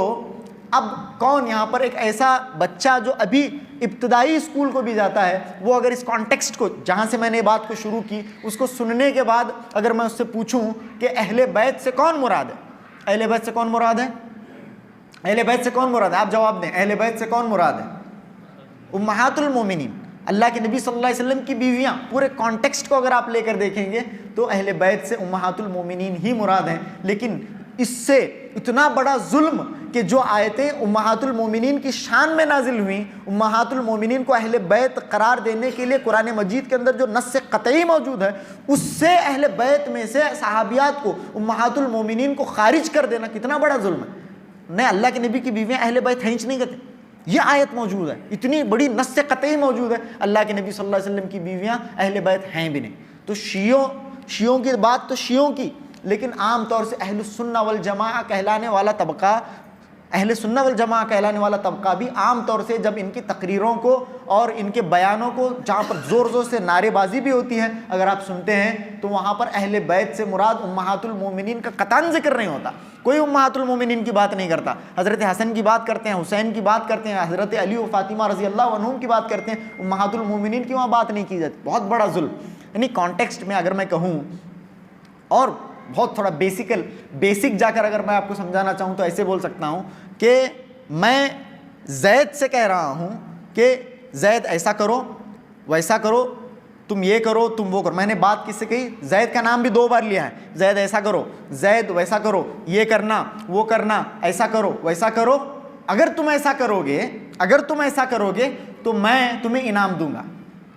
اب کون یہاں پر ایک ایسا بچہ جو ابھی ابتدائی اسکول کو بھی جاتا ہے، وہ اگر اس کانٹیکسٹ کو، جہاں سے میں نے بات کو شروع کی، اس کو سننے کے بعد اگر میں اس سے پوچھوں کہ اہل بیت سے کون مراد ہے، اہل بیت سے کون مراد ہے، اہل بیت سے کون مراد ہے، آپ جواب دیں، اہل بیت سے کون مراد ہے؟ امہات المومنین، اللہ کے نبی صلی اللہ علیہ وسلم کی بیویاں۔ پورے کانٹیکسٹ کو اگر آپ لے کر دیکھیں گے تو اہل بیت سے امہات المومنین ہی مراد ہیں، لیکن اس سے اتنا بڑا ظلم کہ جو آیتیں امہات المومنین کی شان میں نازل ہوئیں، امہات المومنین کو اہل بیت قرار دینے کے لیے قرآن مجید کے اندر جو نص قطعی موجود ہے، اس سے اہل بیت میں سے صحابیات کو، امہات المومنین کو خارج کر دینا کتنا بڑا ظلم ہے۔ نہیں، اللہ کے نبی کی بیویاں اہل بیت ہیں نہیں کہتے، یہ آیت موجود ہے، اتنی بڑی نص قطعی موجود ہے، اللہ کے نبی صلی اللہ علیہ وسلم کی بیویاں اہل بیت ہیں بھی نہیں۔ تو شیعوں کی بات تو شیعوں کی، لیکن عام طور سے اہل السنہ والجماعہ کہلانے والا طبقہ، اہل سنہ والجماعہ کہلانے والا طبقہ بھی عام طور سے جب ان کی تقریروں کو اور ان کے بیانوں کو، جہاں پر زور سے نعرے بازی بھی ہوتی ہے، اگر آپ سنتے ہیں تو وہاں پر اہل بیت سے مراد امہات المومنین کا قطعاً ذکر نہیں ہوتا، کوئی امہات المومنین کی بات نہیں کرتا، حضرت حسن کی بات کرتے ہیں، حسین کی بات کرتے ہیں، حضرت علی و فاطمہ رضی اللہ عنہم کی بات کرتے ہیں، امہات المومنین کی وہاں بات نہیں کی جاتی، بہت بڑا ظلم۔ یعنی کانٹیکسٹ میں اگر میں کہوں اور بہت تھوڑا بیسک جا کر اگر میں آپ کو سمجھانا چاہوں تو ایسے بول سکتا ہوں کہ میں زید سے کہہ رہا ہوں کہ زید ایسا کرو ویسا کرو، تم یہ کرو تم وہ کرو۔ میں نے بات کس سے کہی؟ زید کا نام بھی 2 بار لیا ہے، زید ایسا کرو، زید ویسا کرو، یہ کرنا وہ کرنا، ایسا کرو ویسا کرو، اگر تم ایسا کرو گے تو میں تمہیں انعام دوں گا۔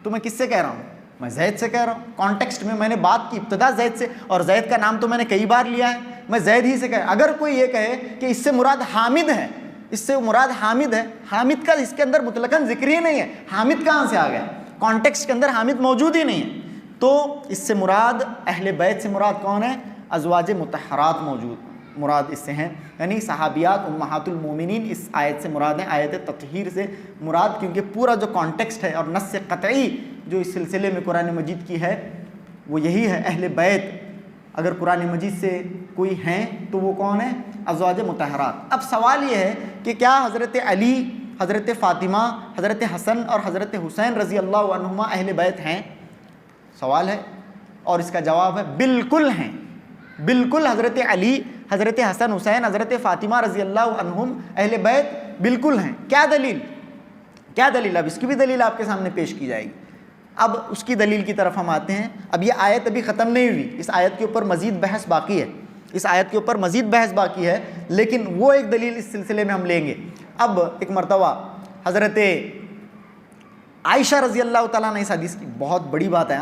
تو میں کس سے کہہ رہا ہوں؟ میں زید سے کہہ رہا ہوں۔ کانٹیکسٹ میں نے بات کی ابتدا زید سے، اور زید کا نام تو میں نے کئی بار لیا ہے، میں زید ہی سے کہہ۔ اگر کوئی یہ کہے کہ اس سے مراد حامد ہے اس سے مراد حامد ہے. حامد کا اس کے اندر مطلقاً ذکر ہی نہیں ہے. حامد کہاں سے آ گیا؟ کانٹیکسٹ کے اندر حامد موجود ہی نہیں ہے. تو اس سے مراد اہل بیت سے مراد کون ہے؟ ازواج مطہرات مراد اس سے ہیں، یعنی صحابیات امہات المومنین اس آیت سے مراد ہیں. آیت تطہیر سے مراد، کیونکہ پورا جو کانٹیکسٹ ہے اور نص قطعی جو اس سلسلے میں قرآن مجید کی ہے وہ یہی ہے. اہل بیت اگر قرآن مجید سے کوئی ہیں تو وہ کون ہیں؟ ازواج مطہرات. اب سوال یہ ہے کہ کیا حضرت علی، حضرت فاطمہ، حضرت حسن اور حضرت حسین رضی اللہ عنہما اہل بیت ہیں؟ سوال ہے، اور اس کا جواب ہے بالکل ہیں. بالکل حضرت علی، حضرت حسن حسین، حضرت فاطمہ رضی اللہ عنہم اہل بیت بالکل ہیں. کیا دلیل؟ کیا دلیل؟ اب اس کی بھی دلیل آپ کے سامنے پیش کی جائے گی. اب اس کی دلیل کی طرف ہم آتے ہیں. اب یہ آیت ابھی ختم نہیں ہوئی، اس آیت کے اوپر مزید بحث باقی ہے. اس آیت کے اوپر مزید بحث باقی ہے، لیکن وہ ایک دلیل اس سلسلے میں ہم لیں گے. اب ایک مرتبہ حضرت عائشہ رضی اللہ تعالیٰ نے، اس حدیث کی بہت بڑی بات ہے،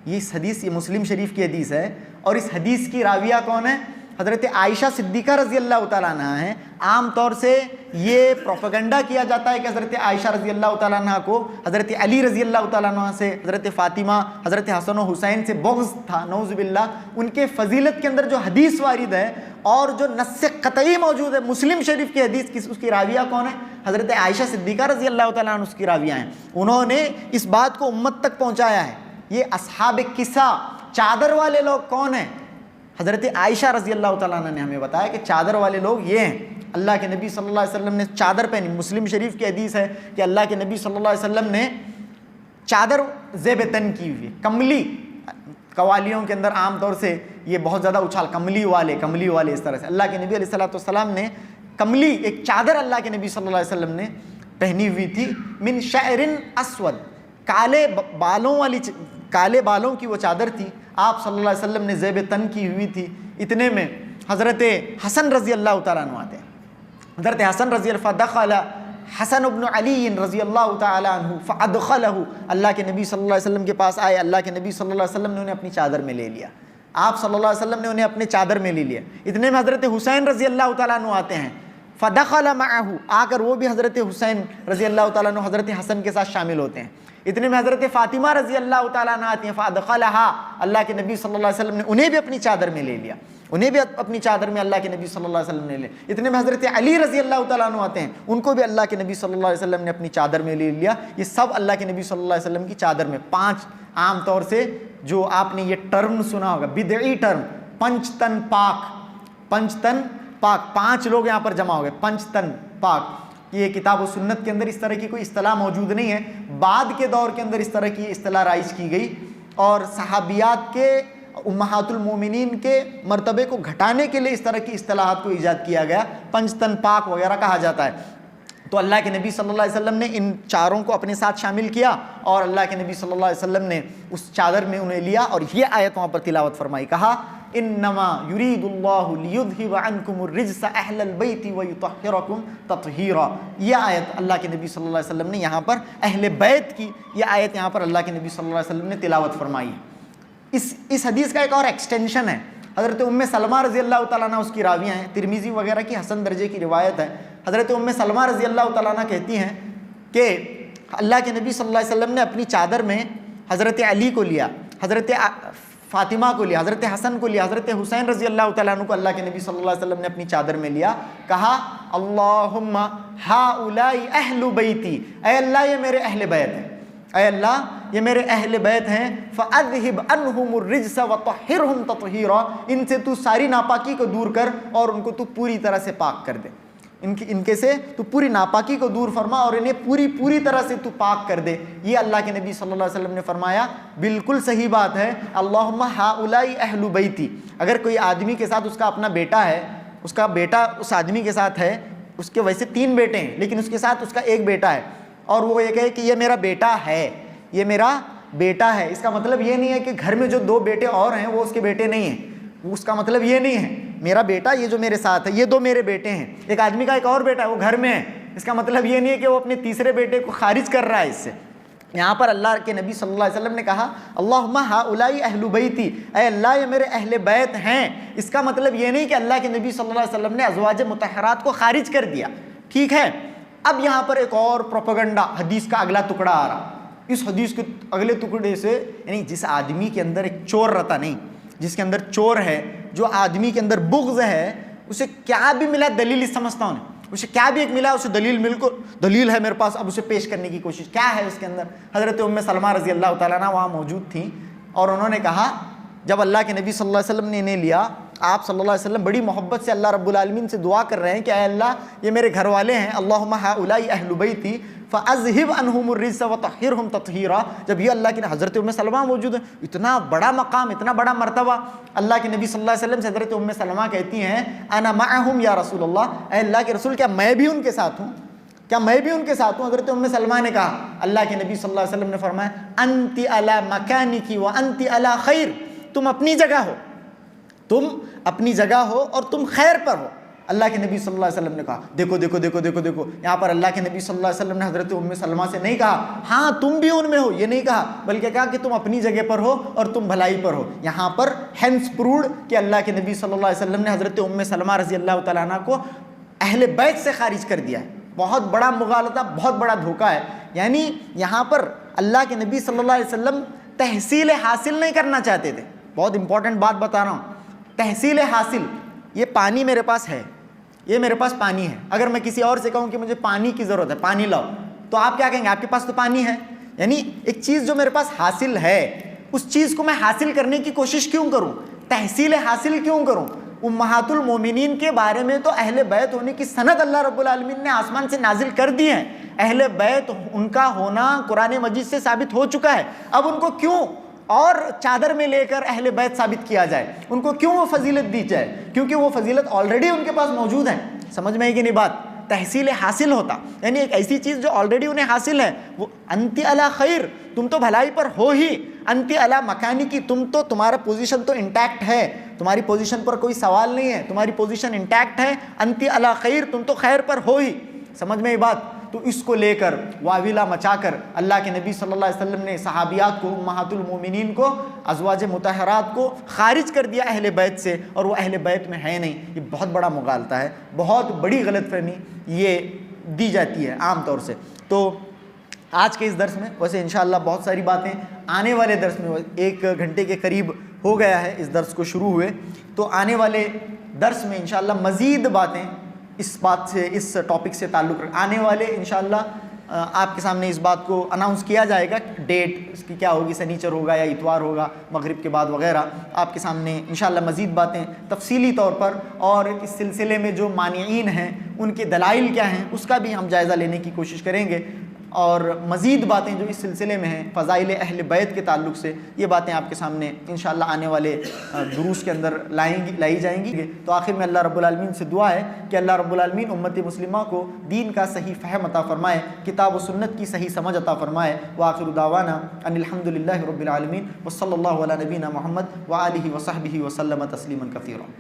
یہ اس حدیث، یہ مسلم شریف کی حدیث ہے، اور اس حدیث کی راویہ کون ہے؟ حضرت عائشہ صدیقہ رضی اللہ تعالیٰ عنہ ہیں. عام طور سے یہ پروپیگنڈا کیا جاتا ہے کہ حضرت عائشہ رضی اللہ تعالیٰ عنہ کو حضرت علی رضی اللہ تعالیٰ عنہ سے، حضرت فاطمہ، حضرت حسن و حسین سے بغض تھا، نعوذ باللہ. ان کے فضیلت کے اندر جو حدیث وارد ہے اور جو نص قطعی موجود ہے مسلم شریف کی حدیث، اس کی راویہ کون ہے؟ حضرت عائشہ صدیقہ رضی اللہ تعالیٰ عنہ اس کی راویہ ہیں. انہوں نے اس بات کو امت تک پہنچایا ہے. یہ اصحاب کسا، چادر والے لوگ کون ہیں؟ حضرت عائشہ رضی اللہ تعالیٰ عنہ نے ہمیں بتایا کہ چادر والے لوگ یہ ہیں. اللہ کے نبی صلی اللہ علیہ وسلم نے چادر پہنی. مسلم شریف کی حدیث ہے کہ اللہ کے نبی صلی اللہ علیہ وسلم نے چادر زیب تن کی ہوئی، کملی. قوالیوں کے اندر عام طور سے یہ بہت زیادہ اچھال، کملی والے اس طرح سے. اللہ کے نبی علیہ الصلوۃ والسلام نے کملی، ایک چادر اللہ کے نبی صلی اللہ علیہ وسلم نے پہنی ہوئی تھی. من شعر اسود، کالے بالوں کی وہ چادر تھی. آپ صلی اللہ علیہ وسلم نے زیب تن کی ہوئی تھی. اتنے میں حضرت حسن رضی اللہ تعالیٰ عنہ آتے ہیں. حضرت حسن رضی اللہ فدخل حسن ابن علی رضی اللہ تعالیٰ عنہ فادخلہ، اللہ کے نبی صلی اللہ علیہ وسلم کے پاس آئے. اللہ کے نبی صلی اللہ علیہ وسلم نے انہیں اپنی چادر میں لے لیا. آپ صلی اللہ علیہ وسلم نے انہیں اپنے چادر میں لے لیا. اتنے میں حضرت حسین رضی اللہ تعالیٰ عنہ آتے ہیں. فدخل معہ، آ کر وہ بھی حضرت حسین رضی اللہ تعالیٰ عنہ حضرت حسن کے ساتھ شامل ہوتے ہیں. اتنے میں حضرت فاطمہ رضی اللہ تعالیٰ عنہ آتی ہیں. فادخلہا، اللہ کے نبی صلی اللہ علیہ وسلم نے انہیں بھی اپنی چادر میں لے لیا. انہیں بھی اپنی چادر میں اللہ کے نبی صلی اللہ علیہ وسلم نے لے. اتنے میں حضرت علی رضی اللہ تعالیٰ عنہ آتے ہیں. ان کو بھی اللہ کے نبی صلی اللہ علیہ وسلم نے اپنی چادر میں لے لیا. یہ سب اللہ کے نبی صلی اللہ علیہ وسلم کی چادر میں. 5 عام طور سے جو آپ نے یہ ٹرم سنا ہوگا، بدعی ٹرم، پنچ تن پاک. 5 لوگ یہاں پر جمع ہو گئے، پنچ تن پاک. یہ کتاب و سنت کے اندر اس طرح کی کوئی اصطلاح موجود نہیں ہے. بعد کے دور کے اندر اس طرح کی اصطلاح رائج کی گئی، اور صحابیات کے، امہات المومنین کے مرتبے کو گھٹانے کے لیے اس طرح کی اصطلاحات کو ایجاد کیا گیا. پنجتن پاک وغیرہ کہا جاتا ہے. تو اللہ کے نبی صلی اللہ علیہ وسلم نے ان چاروں کو اپنے ساتھ شامل کیا، اور اللہ کے نبی صلی اللہ علیہ وسلم نے اس چادر میں انہیں لیا اور یہ آیت وہاں پر تلاوت فرمائی. کہا انما یرید اللہ لیذھب عنکم الرجس اہل البیت ویطہرکم تطہیرا. یہ آیت اللہ کے نبی صلی اللہ علیہ وسلم نے یہاں پر اہل بیت کی یہ آیت یہاں پر اللہ کے نبی صلی اللہ علیہ وسلم نے تلاوت فرمائی. اس حدیث کا ایک اور ایکسٹینشن ہے. حضرت ام سلمہ رضی اللہ تعالیٰ عنہ اس کی راویہ ہیں، ترمذی وغیرہ کی حسن درجے کی روایت ہے. حضرت ام سلمہ رضی اللہ تعالیٰ عنہ کہتی ہیں کہ اللہ کے نبی صلی اللہ علیہ وسلم نے اپنی چادر میں حضرت علی کو لیا، حضرت فاطمہ کو لیا، حضرت حسن کو لیا، حضرت حسین رضی اللہ تعالیٰ عنہ کو اللہ کے نبی صلی اللہ علیہ وسلم نے اپنی چادر میں لیا. کہا اللہم ہؤلاء اہل بیتی، اے اللہ یہ میرے اہل بیت ہیں، اے اللہ یہ میرے اہل بیت ہیں. فَأَذْهِبْ عَنْهُمُ الرِّجْسَ وَطَهِّرْهُمْ تَطْهِيرًا، ان سے تو ساری ناپاکی کو دور کر اور ان کو تو پوری طرح سے پاک کر دے. ان کے سے تو پوری ناپاکی کو دور فرما اور انہیں پوری طرح سے تو پاک کر دے. یہ اللہ کے نبی صلی اللہ علیہ وسلم نے فرمایا. بالکل صحیح بات ہے. اللہم ہؤلاء اہل بیتی، اگر کوئی آدمی کے ساتھ اس کا اپنا بیٹا ہے، اس کا بیٹا اس آدمی کے ساتھ ہے، اس کے ویسے 3 بیٹے ہیں لیکن اس کے ساتھ اس کا ایک بیٹا ہے، اور وہ یہ کہے کہ یہ میرا بیٹا ہے، یہ میرا بیٹا ہے، اس کا مطلب یہ نہیں ہے کہ گھر میں جو 2 بیٹے اور ہیں وہ اس کے بیٹے نہیں ہیں. اس کا مطلب یہ نہیں ہے میرا بیٹا یہ جو میرے ساتھ ہے یہ 2 میرے بیٹے ہیں. ایک آدمی کا ایک اور بیٹا ہے وہ گھر میں ہے، اس کا مطلب یہ نہیں ہے کہ وہ اپنے تیسرے بیٹے کو خارج کر رہا ہے اس سے. یہاں پر اللہ کے نبی صلی اللہ علیہ وسلم نے کہا اللہم ہؤلاء اہل بیتی، اے اللہ یہ میرے اہل بیت ہیں. اس کا مطلب یہ نہیں کہ اللہ کے نبی صلی اللہ علیہ وسلم نے ازواج مطہرات کو خارج کر دیا. ٹھیک ہے. اب یہاں پر ایک اور پروپیگنڈا حدیث کا اگلا ٹکڑا آ رہا. اس حدیث کے اگلے ٹکڑے سے یعنی جس آدمی کے اندر ایک چور رہتا نہیں, جس کے اندر چور ہے, جو آدمی کے اندر بغض ہے, اسے کیا بھی ملا دلیل سمجھتا ہوں, اسے کیا بھی ایک ملا اسے دلیل ہے میرے پاس, اب اسے پیش کرنے کی کوشش. کیا ہے اس کے اندر؟ حضرت ام سلمہ رضی اللہ تعالیٰ عنہ وہاں موجود تھیں اور انہوں نے کہا, جب اللہ کے نبی صلی اللہ علیہ وسلم نے انہیں لیا, آپ صلی اللہ علیہ وسلم بڑی محبت سے اللہ رب العالمین سے دعا کر رہے ہیں کہ اے اللہ یہ میرے گھر والے ہیں, اللہم ہؤلاء اہل بیتی فاذہب عنہم الرجس وطہرہم تطہیرا. جب یہ اللہ کی حضرت ام سلمہ موجود ہیں, اتنا بڑا مقام, اتنا بڑا مرتبہ, اللہ کے نبی صلی اللہ علیہ وسلم سے حضرت ام سلمہ کہتی ہیں انا معہم یا رسول اللہ, اے اللہ کے رسول کیا میں بھی ان کے ساتھ ہوں, کیا میں بھی ان کے ساتھ ہوں؟ حضرت ام سلمہ نے کہا, اللہ کے نبی صلی اللہ علیہ وسلم نے فرمایا انت علی مکانک وانت علی خیر, تم اپنی جگہ ہو, تم اپنی جگہ ہو اور تم خیر پر ہو. اللہ کے نبی صلی اللہ علیہ وسلم نے کہا دیکھو دیکھو دیکھو دیکھو دیکھو, یہاں پر اللہ کے نبی صلی اللہ علیہ وسلم نے حضرت ام سلمہ سے نہیں کہا ہاں تم بھی ان میں ہو, یہ نہیں کہا, بلکہ کہا کہ تم اپنی جگہ پر ہو اور تم بھلائی پر ہو. یہاں پر ہینس پروڈ کہ اللہ کے نبی صلی اللہ علیہ وسلم نے حضرت ام سلمہ رضی اللہ تعالیٰ عنہ کو اہل بیت سے خارج کر دیا ہے. بہت بڑا مغالطہ, بہت بڑا دھوکہ ہے. یعنی یہاں پر اللہ کے نبی صلی اللہ علیہ وسلم تحصیل حاصل نہیں کرنا چاہتے تھے. بہت امپورٹنٹ بات بتا رہا ہوں, تحصیل حاصل, یہ پانی میرے پاس ہے, یہ میرے پاس پانی ہے, اگر میں کسی اور سے کہوں کہ مجھے پانی کی ضرورت ہے, پانی لاؤ, تو آپ کیا کہیں گے؟ آپ کے پاس تو پانی ہے. یعنی ایک چیز جو میرے پاس حاصل ہے, اس چیز کو میں حاصل کرنے کی کوشش کیوں کروں, تحصیل حاصل کیوں کروں؟ امہات المومنین کے بارے میں تو اہل بیت ہونے کی سند اللہ رب العالمین نے آسمان سے نازل کر دی ہے. اہل بیت ان کا ہونا قرآن مجید سے ثابت ہو چکا ہے. اب ان کو کیوں اور چادر میں لے کر اہل بیت ثابت کیا جائے, ان کو کیوں وہ فضیلت دی جائے؟ کیونکہ وہ فضیلت آلریڈی ان کے پاس موجود ہے. سمجھ میں آئی کہ نہیں بات؟ تحصیل حاصل ہوتا یعنی ایک ایسی چیز جو آلریڈی انہیں حاصل ہے, وہ انت علی خیر, تم تو بھلائی پر ہو ہی, انت علی مکانی کی, تم تو تمہارا پوزیشن تو انٹیکٹ ہے, تمہاری پوزیشن پر کوئی سوال نہیں ہے, تمہاری پوزیشن انٹیکٹ ہے, انت علی خیر, تم تو خیر پر ہو ہی. سمجھ میں یہ بات؟ تو اس کو لے کر واویلا مچا کر اللہ کے نبی صلی اللہ علیہ وسلم نے صحابیات کو, امہات المومنین کو, ازواج مطہرات کو خارج کر دیا اہل بیت سے, اور وہ اہل بیت میں ہے نہیں. یہ بہت بڑا مغالطہ ہے, بہت بڑی غلط فہمی یہ دی جاتی ہے عام طور سے. تو آج کے اس درس میں ویسے انشاءاللہ بہت ساری باتیں, آنے والے درس میں 1 گھنٹے کے قریب ہو گیا ہے اس درس کو شروع ہوئے, تو آنے والے درس میں انشاءاللہ مزید باتیں اس بات سے, اس ٹاپک سے تعلق آنے والے انشاءاللہ آپ کے سامنے اس بات کو اناؤنس کیا جائے گا, ڈیٹ اس کی کیا ہوگی, سنیچر ہوگا یا اتوار ہوگا مغرب کے بعد وغیرہ. آپ کے سامنے انشاءاللہ مزید باتیں تفصیلی طور پر, اور اس سلسلے میں جو مانعین ہیں ان کے دلائل کیا ہیں اس کا بھی ہم جائزہ لینے کی کوشش کریں گے, اور مزید باتیں جو اس سلسلے میں ہیں فضائل اہل بیت کے تعلق سے, یہ باتیں آپ کے سامنے انشاءاللہ آنے والے دروس کے اندر لائی جائیں گی. تو آخر میں اللہ رب العالمین سے دعا ہے کہ اللہ رب العالمین امت مسلمہ کو دین کا صحیح فہم عطا فرمائے, کتاب و سنت کی صحیح سمجھ عطا فرمائے. وآخر دعوانا ان الحمدللہ رب العالمین, وصلی اللہ علی نبینا محمد وآلہ وصحبہ وسلم تسلیما کثیرا.